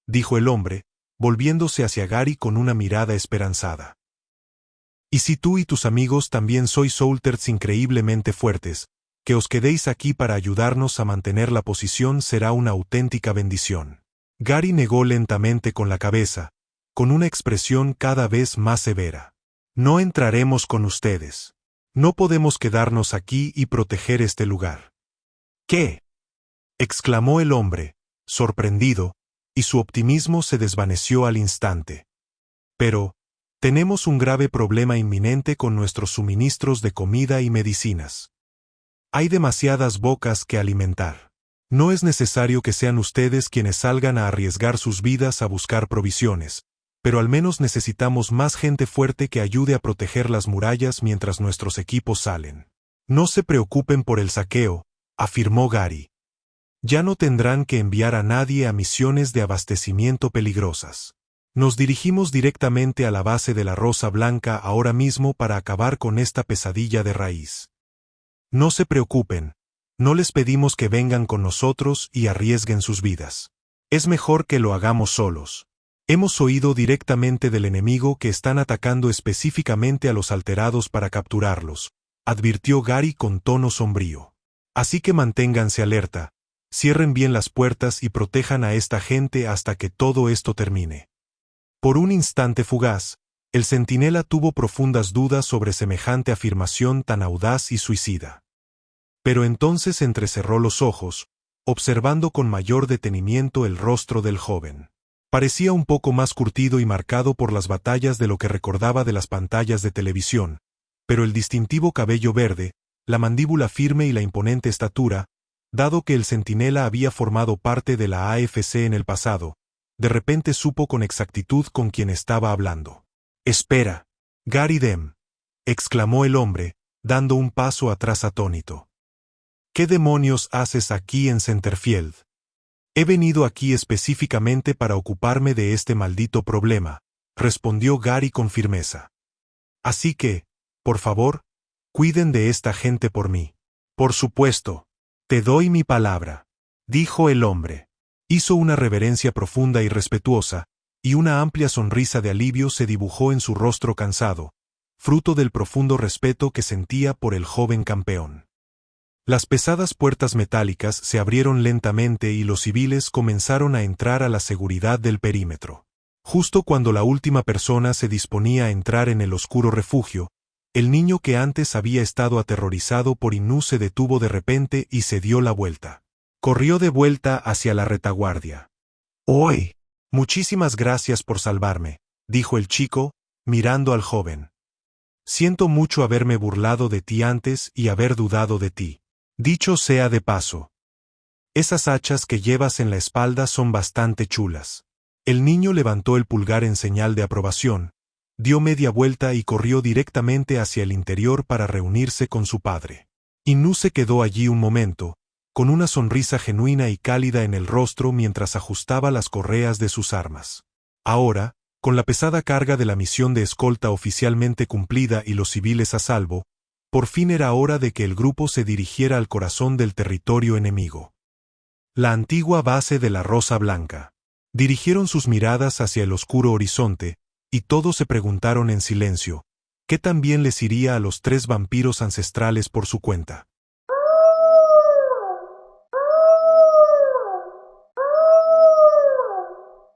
dijo el hombre, volviéndose hacia Gary con una mirada esperanzada. Y si tú y tus amigos también sois soldiers increíblemente fuertes, que os quedéis aquí para ayudarnos a mantener la posición será una auténtica bendición. Gary negó lentamente con la cabeza, con una expresión cada vez más severa. No entraremos con ustedes. No podemos quedarnos aquí y proteger este lugar. ¿Qué?, exclamó el hombre, sorprendido, y su optimismo se desvaneció al instante. Pero, tenemos un grave problema inminente con nuestros suministros de comida y medicinas. Hay demasiadas bocas que alimentar. No es necesario que sean ustedes quienes salgan a arriesgar sus vidas a buscar provisiones, pero al menos necesitamos más gente fuerte que ayude a proteger las murallas mientras nuestros equipos salen. No se preocupen por el saqueo, afirmó Gary. Ya no tendrán que enviar a nadie a misiones de abastecimiento peligrosas. Nos dirigimos directamente a la base de la Rosa Blanca ahora mismo para acabar con esta pesadilla de raíz. No se preocupen, no les pedimos que vengan con nosotros y arriesguen sus vidas. Es mejor que lo hagamos solos. Hemos oído directamente del enemigo que están atacando específicamente a los alterados para capturarlos, advirtió Gary con tono sombrío. Así que manténganse alerta, cierren bien las puertas y protejan a esta gente hasta que todo esto termine. Por un instante fugaz, el centinela tuvo profundas dudas sobre semejante afirmación tan audaz y suicida. Pero entonces entrecerró los ojos, observando con mayor detenimiento el rostro del joven. Parecía un poco más curtido y marcado por las batallas de lo que recordaba de las pantallas de televisión, pero el distintivo cabello verde, la mandíbula firme y la imponente estatura, dado que el centinela había formado parte de la AFC en el pasado, de repente supo con exactitud con quién estaba hablando. «Espera, Gary Dem», exclamó el hombre, dando un paso atrás atónito. «¿Qué demonios haces aquí en Centerfield?» «He venido aquí específicamente para ocuparme de este maldito problema», respondió Gary con firmeza. «Así que, por favor, cuiden de esta gente por mí». «Por supuesto. Te doy mi palabra», dijo el hombre. Hizo una reverencia profunda y respetuosa, y una amplia sonrisa de alivio se dibujó en su rostro cansado, fruto del profundo respeto que sentía por el joven campeón. Las pesadas puertas metálicas se abrieron lentamente y los civiles comenzaron a entrar a la seguridad del perímetro. Justo cuando la última persona se disponía a entrar en el oscuro refugio, el niño que antes había estado aterrorizado por Inu se detuvo de repente y se dio la vuelta. Corrió de vuelta hacia la retaguardia. «¡Hoy! Muchísimas gracias por salvarme», dijo el chico, mirando al joven. «Siento mucho haberme burlado de ti antes y haber dudado de ti. Dicho sea de paso, esas hachas que llevas en la espalda son bastante chulas». El niño levantó el pulgar en señal de aprobación, dio media vuelta y corrió directamente hacia el interior para reunirse con su padre. Inu se quedó allí un momento, con una sonrisa genuina y cálida en el rostro mientras ajustaba las correas de sus armas. Ahora, con la pesada carga de la misión de escolta oficialmente cumplida y los civiles a salvo, por fin era hora de que el grupo se dirigiera al corazón del territorio enemigo. La antigua base de la Rosa Blanca. Dirigieron sus miradas hacia el oscuro horizonte, y todos se preguntaron en silencio, ¿qué tan bien les iría a los 3 vampiros ancestrales por su cuenta?